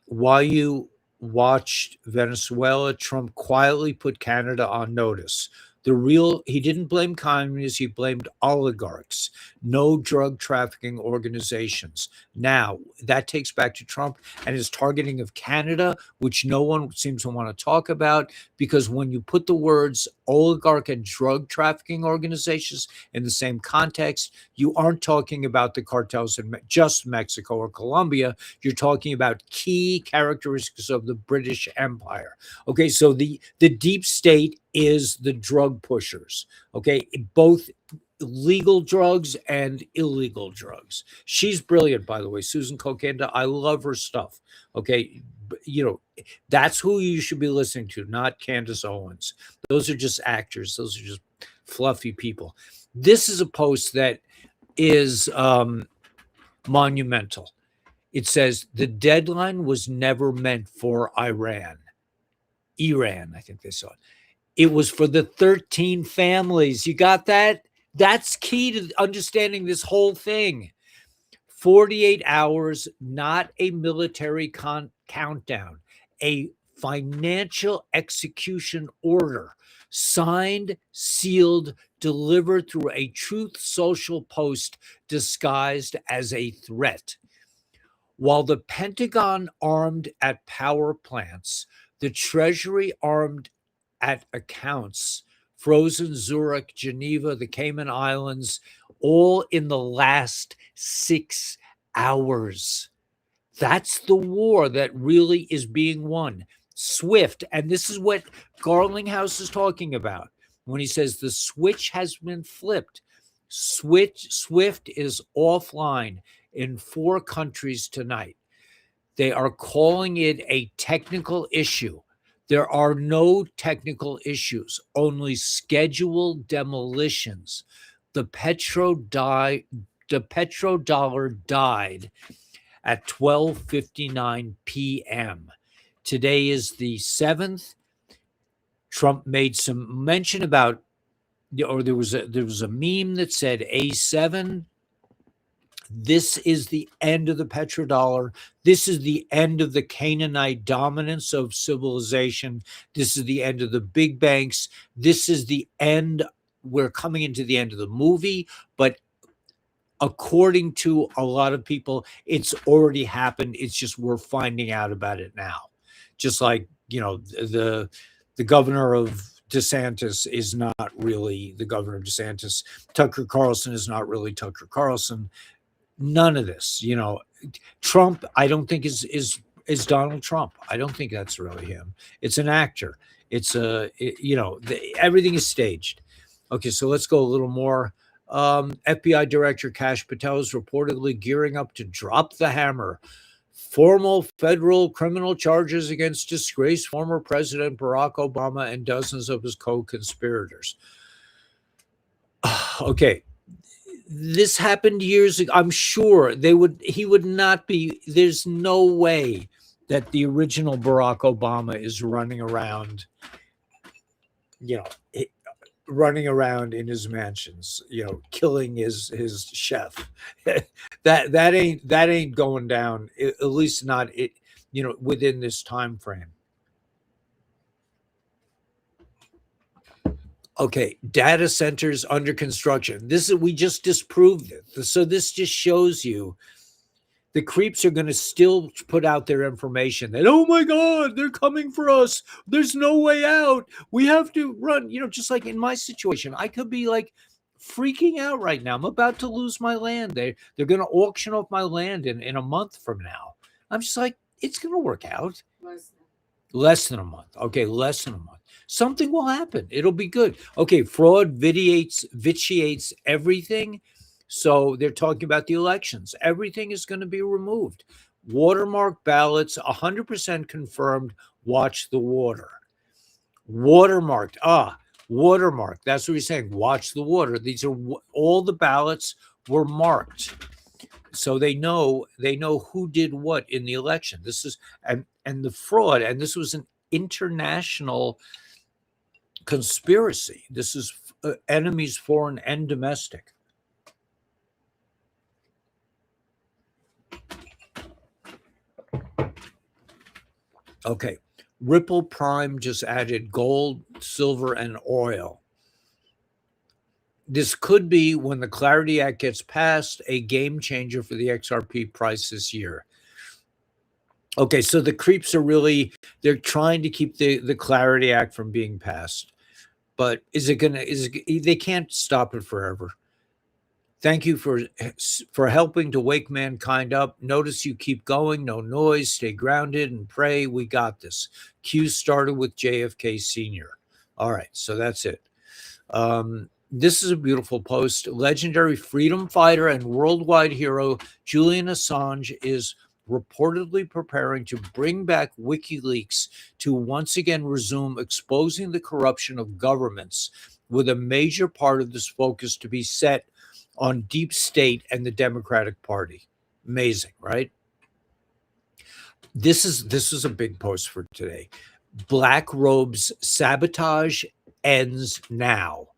While you watched Venezuela, Trump quietly put Canada on notice. He didn't blame communists, he blamed oligarchs, no drug trafficking organizations. Now, that takes back to Trump and his targeting of Canada, which no one seems to want to talk about, because when you put the words oligarch and drug trafficking organizations in the same context, you aren't talking about the cartels in just Mexico or Colombia. You're talking about key characteristics of the British Empire. Okay, so the deep state is the drug pushers, okay, both legal drugs and illegal drugs. She's brilliant, by the way, Susan Kokenda. I love her stuff. Okay, that's who you should be listening to, not Candace Owens. Those are just actors. Those are just fluffy people. This is a post that is monumental. It says the deadline was never meant for Iran, I think they saw it. It was for the 13 families. You got that? That's key to understanding this whole thing. 48 hours, not a military countdown, a financial execution order, signed, sealed, delivered through a Truth Social post disguised as a threat. While the Pentagon armed at power plants, the Treasury armed at accounts, frozen Zurich, Geneva, the Cayman Islands, all in the last 6 hours. That's the war that really is being won. SWIFT, and this is what Garlinghouse is talking about when he says the switch has been flipped. SWIFT is offline in 4 countries tonight. They are calling it a technical issue. There are no technical issues, only scheduled demolitions. The petrodollar died at 12:59 p.m. Today is the 7th. Trump made some mention about or there was a meme that said A7. This is the end of the petrodollar. This is the end of the Canaanite dominance of civilization. This is the end of the big banks. This is the end. We're coming into the end of the movie, but according to a lot of people, it's already happened. It's just we're finding out about it now. Just like, the governor of DeSantis is not really the governor of DeSantis. Tucker Carlson is not really Tucker Carlson. None of this, Trump, I don't think is Donald Trump. I don't think that's really him. It's an actor. It's everything is staged. Okay, so let's go a little more. FBI Director Kash Patel is reportedly gearing up to drop the hammer. Formal federal criminal charges against disgraced former President Barack Obama and dozens of his co-conspirators. Okay. This happened years ago. I'm sure he would not be, there's no way that the original Barack Obama is running around, running around in his mansions, killing his chef. that ain't going down, at least not within this time frame. Okay, data centers under construction. We just disproved it. So this just shows you the creeps are going to still put out their information that, oh my God, they're coming for us. There's no way out. We have to run. Just like in my situation, I could be like freaking out right now. I'm about to lose my land. They're going to auction off my land in a month from now. I'm just like, it's going to work out. Less than a month. Okay, less than a month. Something will happen. It'll be good. Okay, fraud vitiates everything. So they're talking about the elections. Everything is going to be removed. Watermark ballots, 100% confirmed. Watch the water. Watermarked. Watermark. That's what he's saying. Watch the water. These are all the ballots were marked. So they know who did what in the election. This is and the fraud, and this was an international conspiracy. This is enemies, foreign and domestic. Okay, Ripple Prime just added gold, silver, and oil. This could be, when the Clarity Act gets passed, a game changer for the XRP price this year. Okay, so the creeps are they're trying to keep the Clarity Act from being passed. But they can't stop it forever. Thank you for helping to wake mankind up. Notice you keep going, no noise, stay grounded and pray. We got this. Q started with JFK Sr. All right, so that's it. This is a beautiful post. Legendary freedom fighter and worldwide hero Julian Assange is reportedly preparing to bring back WikiLeaks to once again resume exposing the corruption of governments, with a major part of this focus to be set on deep state and the Democratic Party. Amazing, right? This is a big post for today. Black robes sabotage ends now.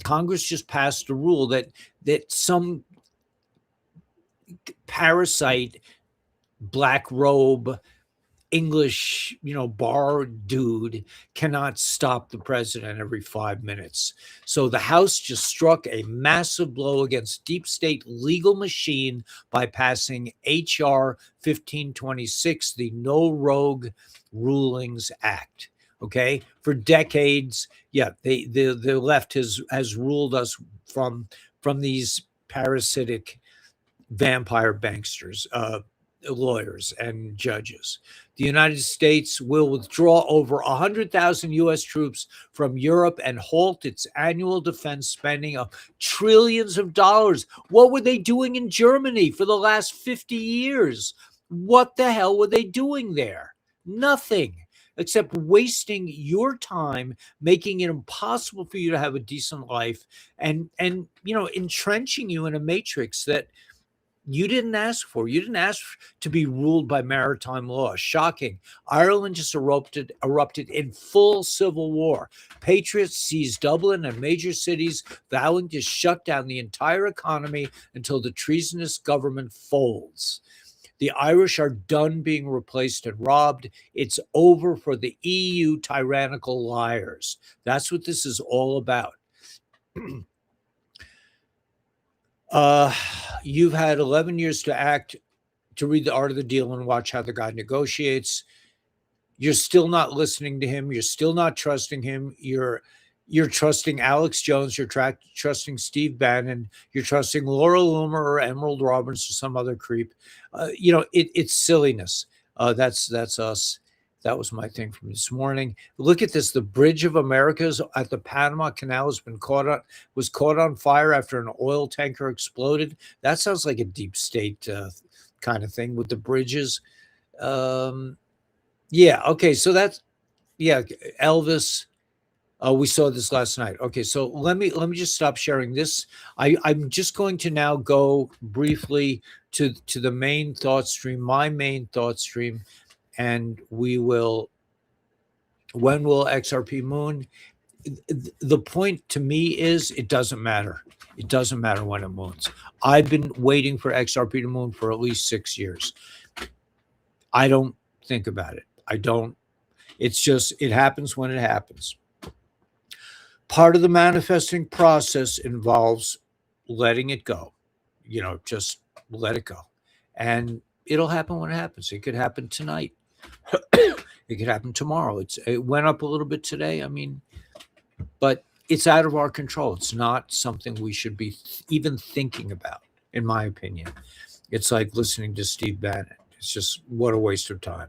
Congress just passed a rule that some parasite black robe English, bar dude cannot stop the president every 5 minutes. So the House just struck a massive blow against deep state legal machine by passing H.R. 1526, the No Rogue Rulings Act. Okay, for decades, the left has ruled us from these parasitic vampire banksters, lawyers and judges. The United States will withdraw over 100,000 U.S. troops from Europe and halt its annual defense spending of trillions of dollars. What were they doing in Germany for the last 50 years? What the hell were they doing there? Nothing, except wasting your time, making it impossible for you to have a decent life, and entrenching you in a matrix that you didn't ask for. You didn't ask to be ruled by maritime law. Shocking. Ireland just erupted in full civil war. Patriots seized Dublin and major cities, vowing to shut down the entire economy until the treasonous government folds. The Irish are done being replaced and robbed. It's over for the EU tyrannical liars. That's what this is all about. You've had 11 years to read The Art of the Deal and watch how the guy negotiates. You're still not listening to him. You're still not trusting him. You're trusting Alex Jones. You're trusting Steve Bannon. You're trusting Laura Loomer or Emerald Robbins or some other creep. It's silliness. That's us. That was my thing from this morning. Look at this. The Bridge of Americas at the Panama Canal was caught on fire after an oil tanker exploded. That sounds like a deep state kind of thing with the bridges. Yeah. Okay. So Elvis. We saw this last night. Okay. So let me just stop sharing this. I'm just going to now go briefly to the main thought stream, my main thought stream. And when will XRP moon? The point to me is it doesn't matter. It doesn't matter when it moons. I've been waiting for XRP to moon for at least 6 years. I don't think about it. I don't. It's just, it happens when it happens. Part of the manifesting process involves letting it go. Just let it go. And it'll happen when it happens. It could happen tonight. It could happen tomorrow. It went up a little bit today. But it's out of our control. It's not something we should be even thinking about, in my opinion. It's like listening to Steve Bannon. It's just, what a waste of time.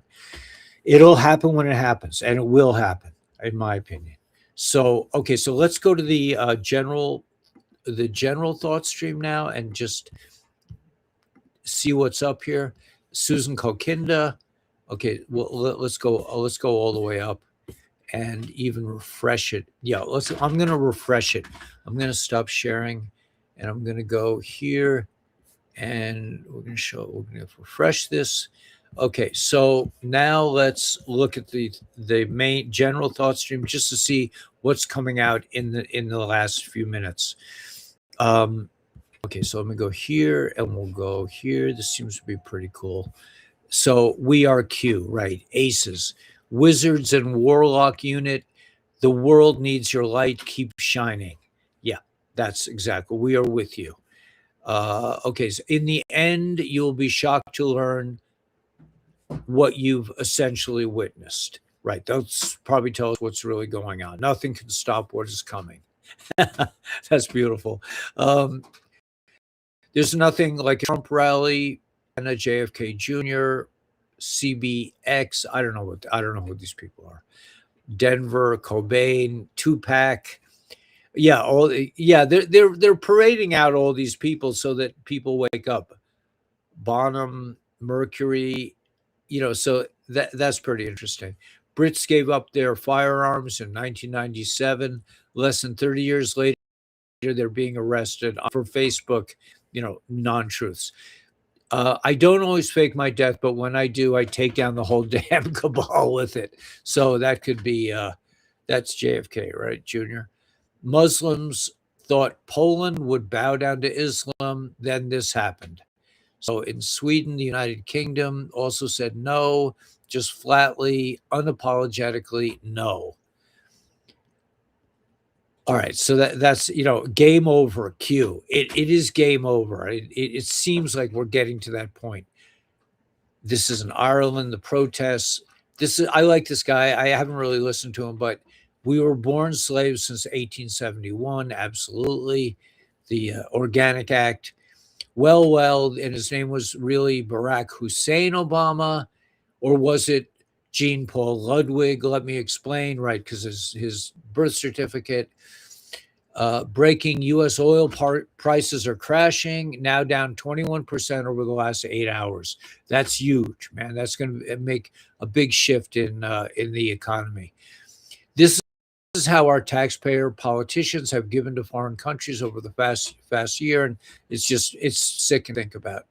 It'll happen when it happens, and it will happen, in my opinion. So, okay, so let's go to the general thought stream now and just see what's up here. Susan Kokinda. Okay, well, let's go all the way up and even refresh it. Yeah, I'm going to refresh it. I'm going to stop sharing and I'm going to go here and we're going to refresh this. Okay, so now let's look at the main general thought stream just to see what's coming out in the last few minutes. Okay, so let me go here and we'll go here. This seems to be pretty cool. So we are Q, right? Aces, Wizards and Warlock unit. The world needs your light. Keep shining. Yeah, that's exactly. We are with you. Okay, so in the end, you'll be shocked to learn what you've essentially witnessed. Right. That's probably tell us what's really going on. Nothing can stop what is coming. That's beautiful. There's nothing like a Trump rally and a JFK Jr., CBX. I don't know who these people are. Denver, Cobain, Tupac. Yeah, they're parading out all these people so that people wake up. Bonham, Mercury, so that's pretty interesting. Brits gave up their firearms in 1997. Less than 30 years later, they're being arrested for Facebook, non-truths. I don't always fake my death, but when I do, I take down the whole damn cabal with it. So that could be, that's JFK, right, Jr.? Muslims thought Poland would bow down to Islam. Then this happened. So in Sweden, the United Kingdom also said no, just flatly, unapologetically, no. All right, so that's game over. Q. It is game over. It seems like we're getting to that point. This is in Ireland. The protests. I like this guy. I haven't really listened to him, but we were born slaves since 1871. Absolutely, the Organic Act. Well, and his name was really Barack Hussein Obama, or was it Jean Paul Ludwig? Let me explain, right? Because his birth certificate. Breaking U.S. oil prices are crashing, now down 21% over the last 8 hours. That's huge, man. That's going to make a big shift in the economy. This is how our taxpayer politicians have given to foreign countries over the past year, and it's sick to think about.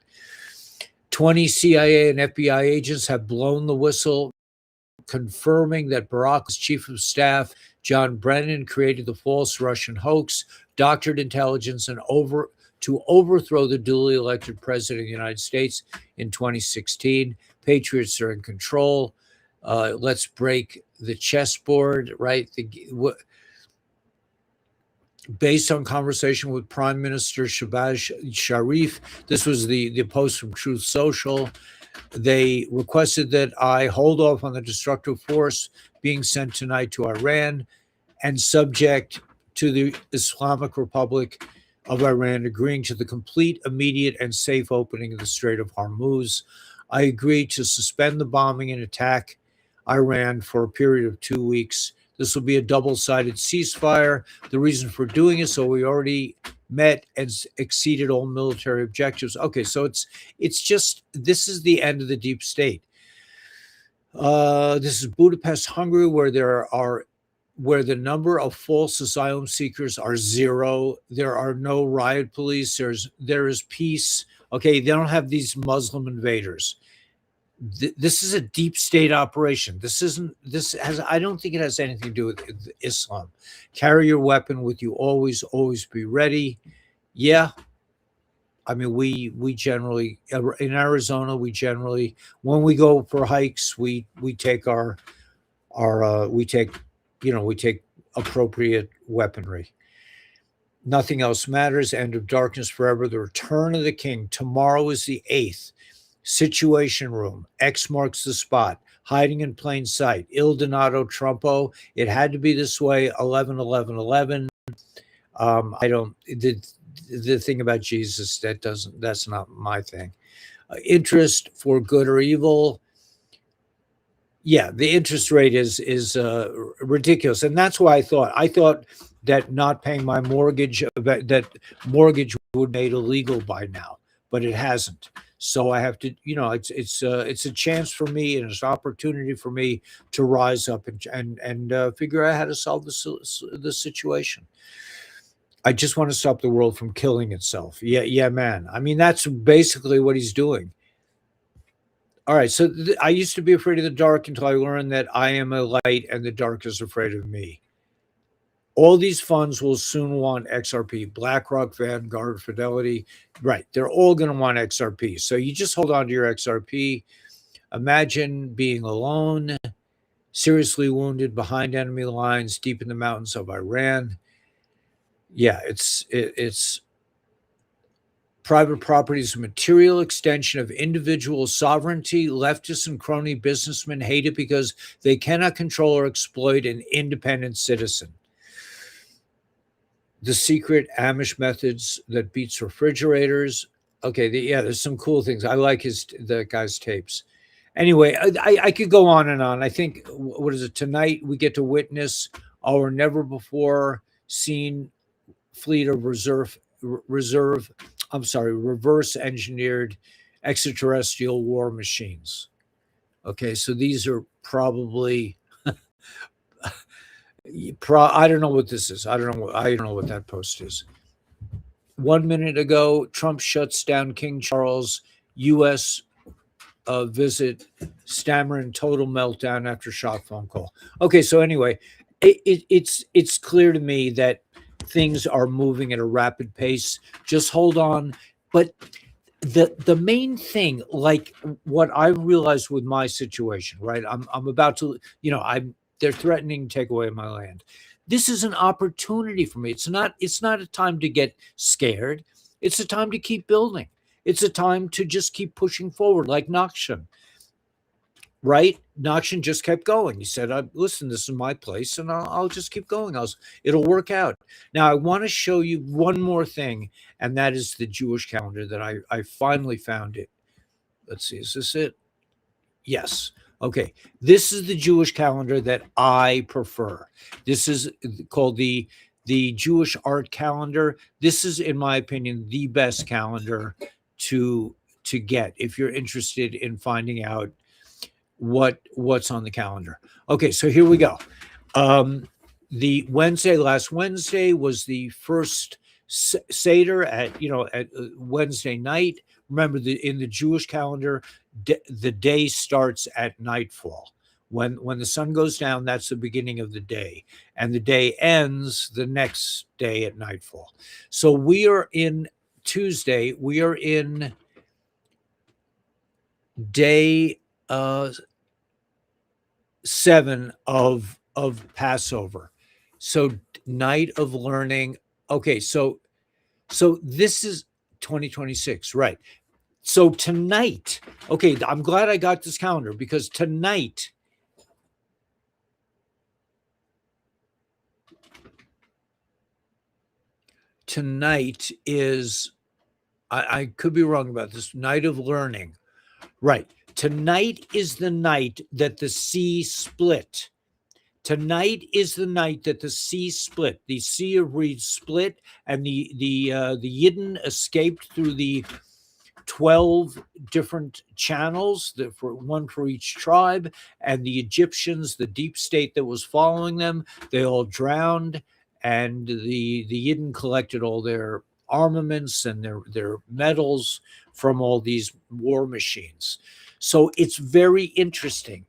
20 CIA and FBI agents have blown the whistle, confirming that Barack's chief of staff, John Brennan, created the false Russian hoax, doctored intelligence, and to overthrow the duly elected president of the United States in 2016. Patriots are in control. Let's break the chessboard, right? Based on conversation with Prime Minister Shehbaz Sharif, this was the post from Truth Social. They requested that I hold off on the destructive force being sent tonight to Iran and subject to the Islamic Republic of Iran agreeing to the complete, immediate, and safe opening of the Strait of Hormuz. I agreed to suspend the bombing and attack Iran for a period of 2 weeks. This will be a double-sided ceasefire. The reason for doing it, so we already met and exceeded all military objectives. Okay, so it's just, this is the end of the deep state. This is Budapest, Hungary, where the number of false asylum seekers are zero. There are no riot police. There is peace. Okay, they don't have these Muslim invaders. This is a deep state operation. I don't think it has anything to do with Islam. Carry your weapon with you always be ready. Yeah. I mean, we generally, in Arizona, when we go for hikes, we take we take appropriate weaponry. Nothing else matters. End of darkness forever. The return of the king. Tomorrow is the 8th. Situation room. X marks the spot. Hiding in plain sight. Il Donato Trumpo. It had to be this way. 11-11-11. The thing about Jesus, that's not my thing. Interest for good or evil. Yeah, the interest rate is ridiculous, and that's why I thought that not paying my mortgage, that mortgage would be made illegal by now, but it hasn't. So I have to, it's a chance for me and it's an opportunity for me to rise up and figure out how to solve the situation. I just want to stop the world from killing itself. Yeah, man. I mean, that's basically what he's doing. All right. So I used to be afraid of the dark until I learned that I am a light and the dark is afraid of me. All these funds will soon want XRP, BlackRock, Vanguard, Fidelity. Right. They're all going to want XRP. So you just hold on to your XRP. Imagine being alone, seriously wounded behind enemy lines, deep in the mountains of Iran. Yeah, it's private property is a material extension of individual sovereignty. Leftists and crony businessmen hate it because they cannot control or exploit an independent citizen. The secret Amish methods that beats refrigerators. Okay, there's some cool things. I like the guy's tapes. Anyway, I could go on and on. I think, what is it? Tonight we get to witness our never before seen fleet of reverse engineered extraterrestrial war machines. Okay, so these are probably I don't know what this is. I don't know what that post is. 1 minute ago, Trump shuts down King Charles U.S. Visit, stammer in total meltdown after shock phone call. Okay, so anyway, it's clear to me that things are moving at a rapid pace. Just hold on. But the main thing, like what I realized with my situation, right? I'm about to, they're threatening to take away my land. This is an opportunity for me. It's not a time to get scared. It's a time to keep building. It's a time to just keep pushing forward, like Nakshan. Right? Nakshan just kept going. He said, listen, this is my place, and I'll just keep going. It'll work out. Now, I want to show you one more thing, and that is the Jewish calendar that I finally found it. Let's see, is this it? Yes. Okay. This is the Jewish calendar that I prefer. This is called the Jewish art calendar. This is, in my opinion, the best calendar to get if you're interested in finding out what's on the calendar. Okay, so here we go. the last Wednesday was the first Seder at Wednesday night. Remember, in the Jewish calendar, the day starts at nightfall. When the sun goes down, that's the beginning of the day, and the day ends the next day at nightfall. So we are in Tuesday. We are in day 7 of Passover. So night of learning. Okay, so this is 2026, right? So tonight, okay, I'm glad I got this calendar, because tonight is, I could be wrong about this, night of learning. Right. Tonight is the night that the sea split. Tonight is the night that the sea split. The Sea of Reeds split, and the Yidden escaped through the 12 different channels, one for each tribe, and the Egyptians, the deep state that was following them, they all drowned, and the Yidden collected all their armaments and their metals from all these war machines. So it's very interesting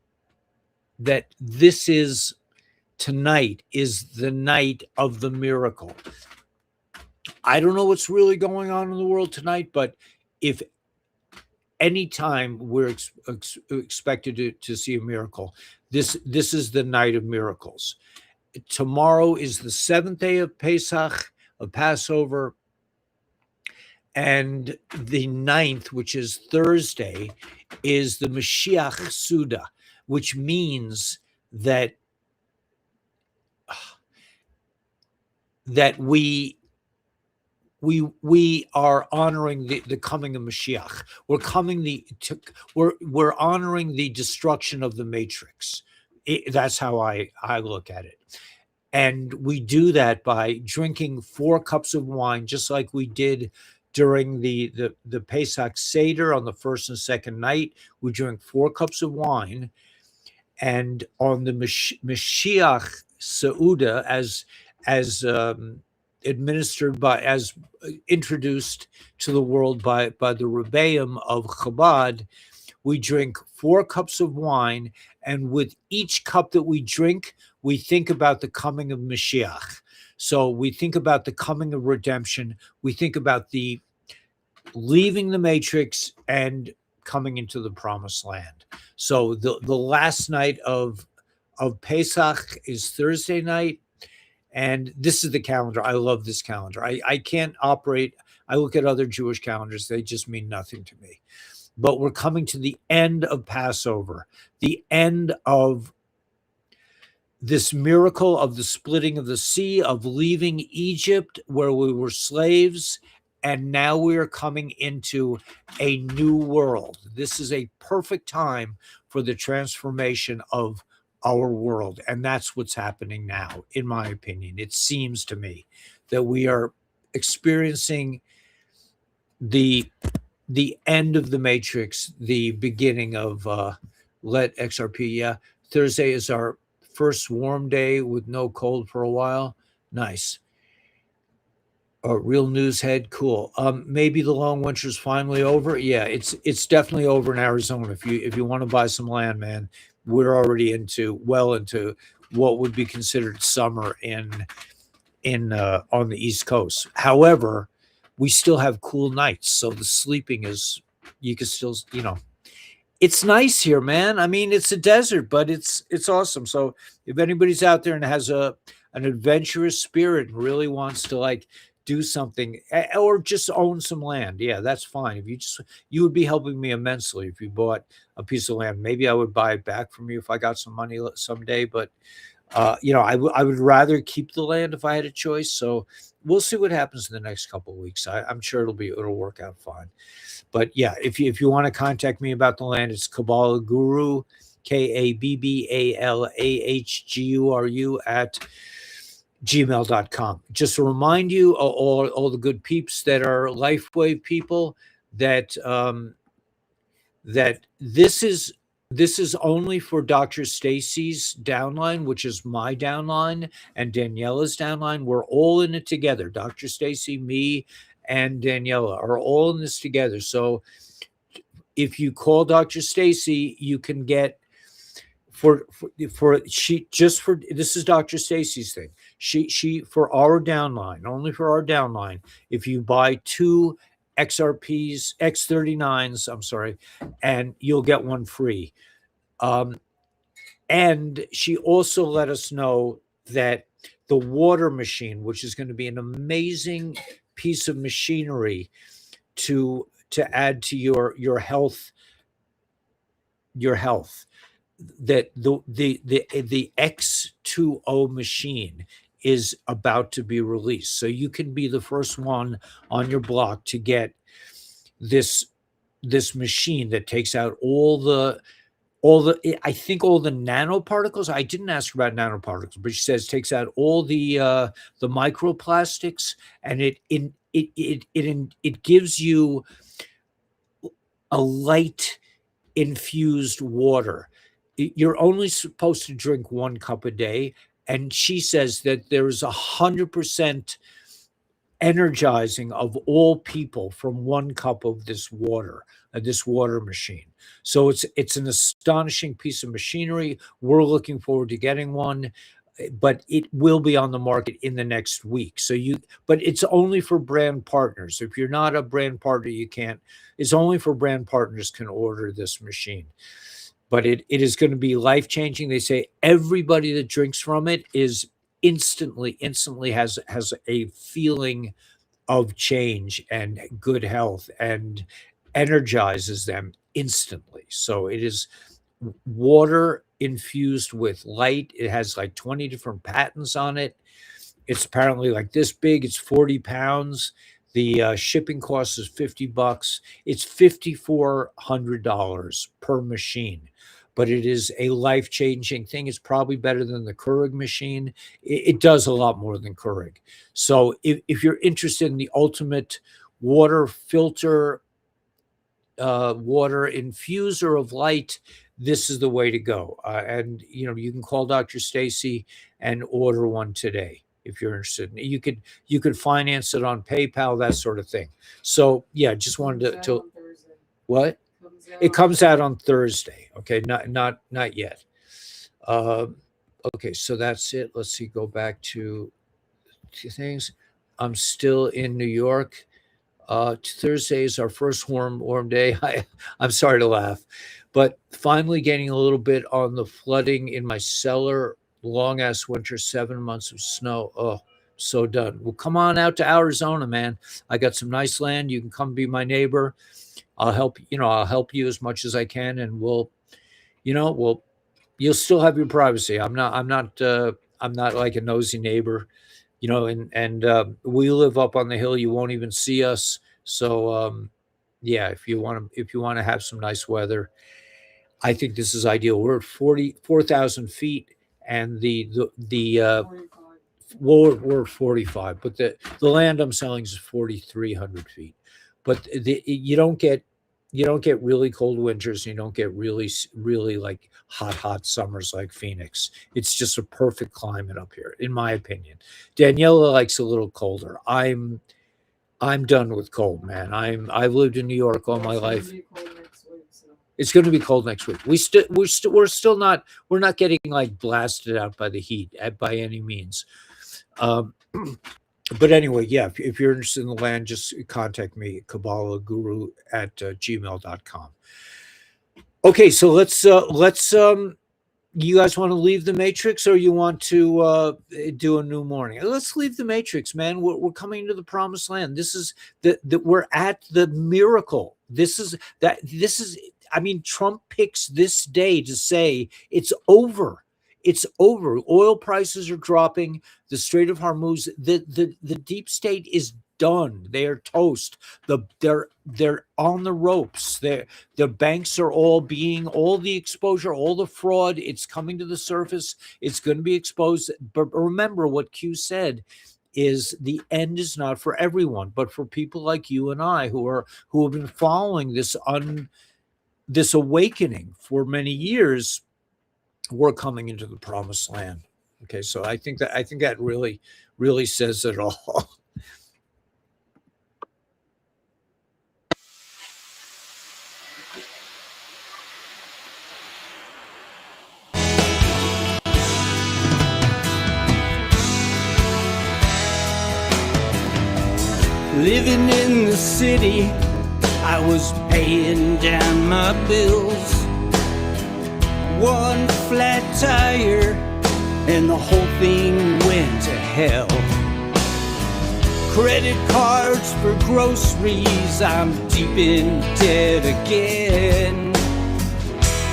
that tonight is the night of the miracle. I don't know what's really going on in the world tonight, but if anytime we're expected to see a miracle, this is the night of miracles. Tomorrow is the 7th day of Pesach, of Passover, and the 9th, which is Thursday, is the Mashiach Suda, which means that we are honoring the coming of Mashiach. We're honoring the destruction of the matrix. That's how I look at it. And we do that by drinking 4 cups of wine, just like we did during the Pesach Seder on the first and second night. We drink 4 cups of wine, and on the Mashiach Seuda, as administered as introduced to the world by the Rebbeim of Chabad, we drink 4 cups of wine, and with each cup that we drink, we think about the coming of Mashiach. So we think about the coming of redemption. We think about the leaving the matrix and coming into the promised land. So the last night of Pesach is Thursday night. And this is the calendar. I love this calendar. I can't operate. I look at other Jewish calendars. They just mean nothing to me. But we're coming to the end of Passover, the end of this miracle of the splitting of the sea, of leaving Egypt where we were slaves. And now we are coming into a new world. This is a perfect time for the transformation of our world. And that's what's happening now, in my opinion. It seems to me that we are experiencing the end of the matrix, the beginning of Let XRP. Yeah, Thursday is our first warm day with no cold for a while. Nice. Real news head, cool. Maybe the long winter's finally over. Yeah, it's definitely over in Arizona. If you want to buy some land, man, we're already into what would be considered summer in on the East Coast. However, we still have cool nights, so the sleeping is, you can still, it's nice here, man. I mean, it's a desert, but it's awesome. So if anybody's out there and has an adventurous spirit and really wants to do something, or just own some land, yeah, that's fine. If you would be helping me immensely if you bought a piece of land. Maybe I would buy it back from you if I got some money someday, but I would rather keep the land if I had a choice. So we'll see what happens in the next couple of weeks. I'm sure it'll work out fine. But yeah, if you want to contact me about the land, it's Kabbalah Guru, KABBALAHGURU at gmail.com. Just to remind you, all the good peeps that are LifeWave people, that that this is This is only for Dr. Stacy's downline, which is my downline and Daniela's downline. We're all in it together. Dr. Stacy, me, and Daniela are all in this together. So if you call Dr. Stacy, you can get for she just for this is Dr. Stacy's thing. She for our downline, only for our downline, if you buy two XRPs, X39s, I'm sorry, and you'll get one free. And she also let us know that the water machine, which is going to be an amazing piece of machinery to add to your health, that the X2O machine is about to be released. So you can be the first one on your block to get this machine that takes out all the I think all the nanoparticles. I didn't ask her about nanoparticles, but she says takes out all the microplastics, and it gives you a light infused water. You're only supposed to drink 1 cup a day, and she says that there is 100% energizing of all people from 1 cup of this water machine. So it's an astonishing piece of machinery. We're looking forward to getting one, but it will be on the market in the next week. But it's only for brand partners. If you're not a brand partner, you can't. It's only for brand partners can order this machine. But it is going to be life-changing. They say everybody that drinks from it is instantly has a feeling of change and good health and energizes them instantly. So it is water infused with light. It has like 20 different patents on it. It's apparently like this big. It's 40 pounds. The shipping cost is $50. It's $5,400 per machine, but it is a life-changing thing. It's probably better than the Keurig machine. It does a lot more than Keurig. So if you're interested in the ultimate water filter, water infuser of light, this is the way to go. And you can call Dr. Stacy and order one today if you're interested. You could finance it on PayPal, that sort of thing. So yeah, just wanted to what? It comes out on Thursday. Okay, not yet. Okay, so that's it. Let's see. Go back to things. I'm still in New York. Thursday is our first warm day. I'm sorry to laugh, but finally getting a little bit on the flooding in my cellar. Long ass winter, 7 months of snow. Oh, so done. Well, come on out to Arizona, man. I got some nice land. You can come be my neighbor. I'll help you as much as I can, and you'll still have your privacy. I'm not like a nosy neighbor, and we live up on the hill. You won't even see us. So, yeah, if you want to have some nice weather, I think this is ideal. We're at 44,000 feet, and we're 45, but the land I'm selling is 4,300 feet. But you don't get really cold winters, and you don't get really like hot summers like Phoenix. It's just a perfect climate up here, in my opinion. Daniela likes a little colder. I'm done with cold, man. I've lived in New York all my life. It's going to be cold next week. We're not getting like blasted out by the heat by any means. But anyway, yeah, if you're interested in the land, just contact me, KabbalahGuru@gmail.com. Okay, so let's you guys want to leave the Matrix, or you want to do a new morning? Let's leave the Matrix, man. We're coming to the promised land. This is we're at the miracle. I mean, Trump picks this day to say it's over. It's over. Oil prices are dropping. The Strait of Hormuz, the deep state is done. They are toast. They're on the ropes. The banks are all the exposure, all the fraud. It's coming to the surface. It's going to be exposed. But remember what Q said is the end is not for everyone, but for people like you and I who have been following this this awakening for many years, we're coming into the promised land. Okay, so I think that really says it all. Living in the city, I was paying down my bills. One flat tire and the whole thing went to hell. Credit cards for groceries, I'm deep in debt again.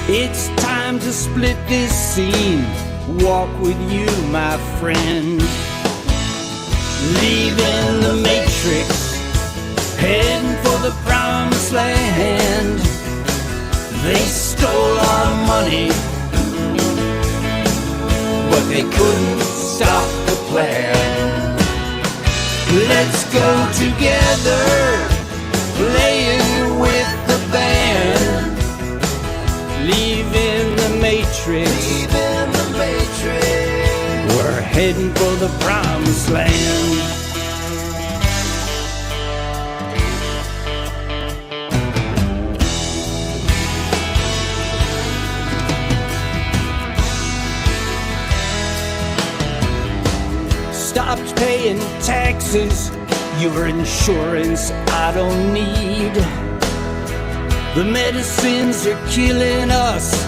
It's time to split this scene, walk with you, my friend. Leaving the matrix, heading for the promised land. They stole our money, but they couldn't stop the plan. Let's go together, playing with the band. Leaving the matrix, we're heading for the promised land. Stopped paying taxes, your insurance I don't need. The medicines are killing us,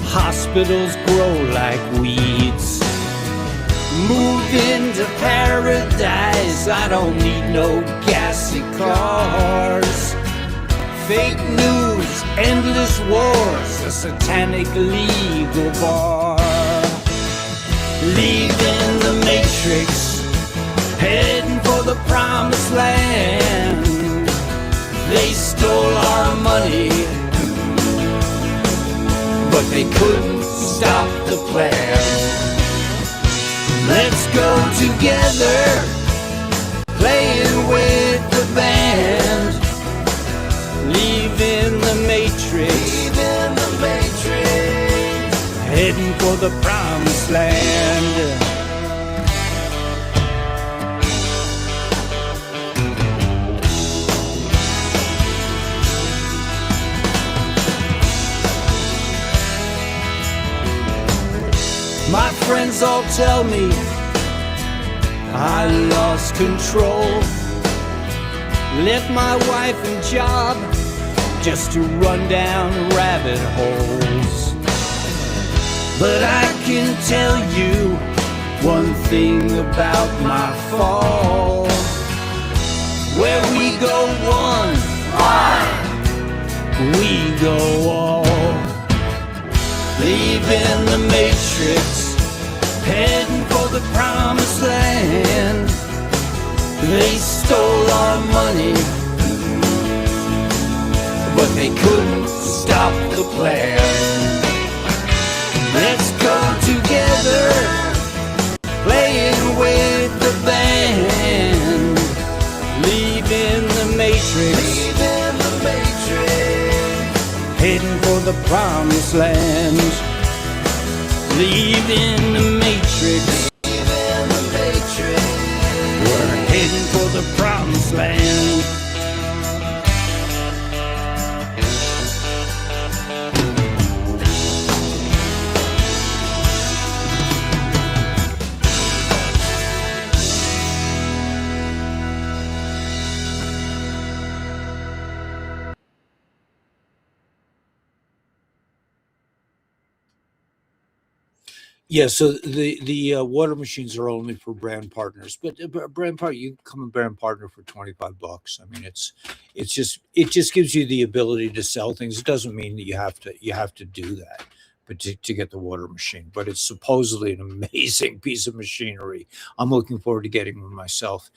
hospitals grow like weeds. Moving to paradise, I don't need no gassy cars. Fake news, endless wars, a satanic legal bar. Leaving the matrix, heading for the promised land. They stole our money, but they couldn't stop the plan. Let's go together, playing with the band. Leaving the matrix, heading for the promised land. My friends all tell me I lost control. Left my wife and job just to run down rabbit holes. But I can tell you one thing about my fall. Where we go one, we go all. Leaving the matrix, heading for the promised land. They stole our money, but they couldn't stop the plan. Let's go together, playing with the band. Leaving the matrix, heading for the promised land. Leaving the matrix, we're heading for the promised land. Yeah, so the water machines are only for brand partners, but brand partner, you can become a brand partner for $25. I mean, it just gives you the ability to sell things. It doesn't mean that you have to do that, but to get the water machine. But it's supposedly an amazing piece of machinery. I'm looking forward to getting one myself.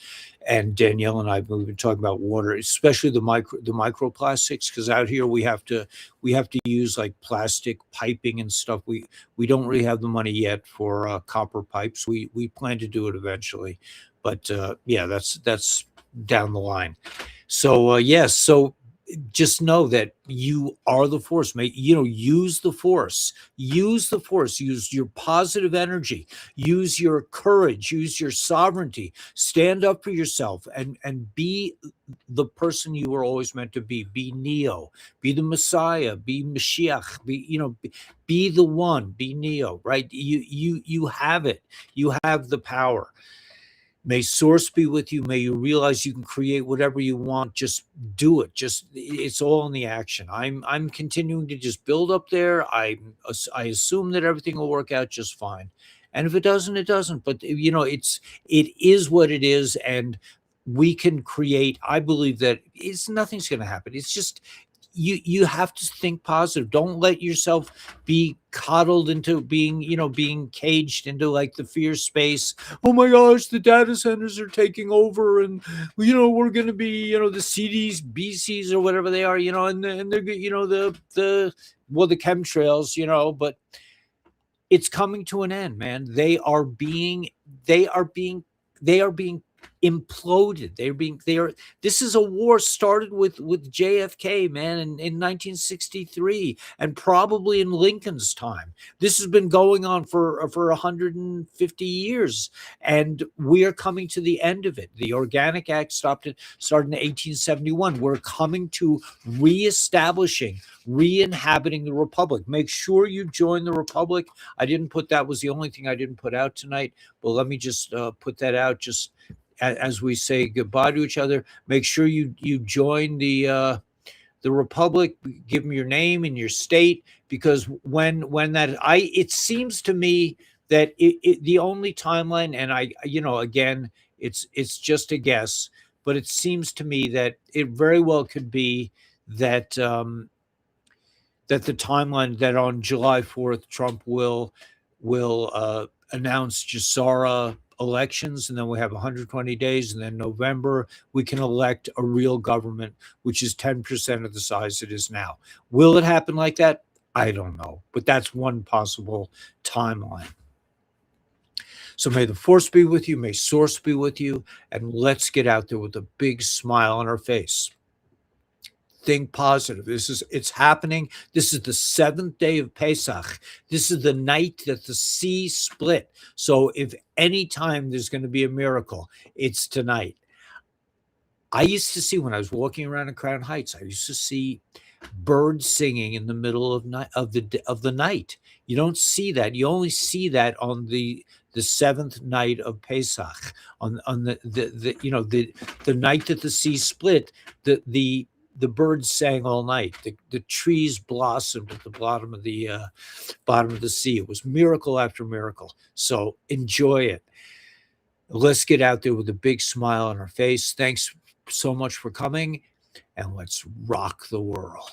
And Danielle and I, we've been talking about water, especially the microplastics, because out here we have to use like plastic piping and stuff. We don't really have the money yet for copper pipes. We plan to do it eventually, but yeah, that's down the line. So yes, so just know that you are the force. Use the force, use your positive energy, use your courage, use your sovereignty, stand up for yourself, and be the person you were always meant to be Neo, be the Messiah, be Mashiach, be the one, be Neo, right? You have it. You have the power. May source be with you. May you realize you can create whatever you want. Just do it. Just it's all in the action. I'm continuing to just build up there. I assume that everything will work out just fine. And if it doesn't, it doesn't. But it is what it is, and we can create. I believe that nothing's going to happen. It's just you have to think positive. Don't let yourself be coddled into being caged into like the fear space. Oh my gosh, the data centers are taking over, and we're going to be the CDs, BCs, or whatever they are, and they're the chemtrails, but it's coming to an end, man. They are being imploded. This is a war started with JFK, man, in 1963, and probably in Lincoln's time. This has been going on for 150 years, and we are coming to the end of it. The Organic Act started in 1871. We're coming to re-inhabiting the Republic. Make sure you join the Republic. That was the only thing I didn't put out tonight, but let me just put that out just as we say goodbye to each other. Make sure you join the Republic. Give them your name and your state, because it seems to me that the only timeline, and again, it's just a guess, but it seems to me that it very well could be that that the timeline that on July 4th Trump will announce GESARA elections, and then we have 120 days, and then November we can elect a real government, which is 10% of the size it is now. Will it happen like that? I don't know, but that's one possible timeline. So may the force be with you, may source be with you, and let's get out there with a big smile on our face. Think positive. It's happening. This is the 7th day of Pesach. This is the night that the sea split. So if any time there's going to be a miracle, it's tonight. I used to see, when I was walking around in Crown Heights, I used to see birds singing in the middle of the night. You don't see that. You only see that on the 7th night of Pesach, on the night that the sea split. The birds sang all night. The trees blossomed at the bottom of the sea. It was miracle after miracle. So enjoy it. Let's get out there with a big smile on our face. Thanks so much for coming, and let's rock the world.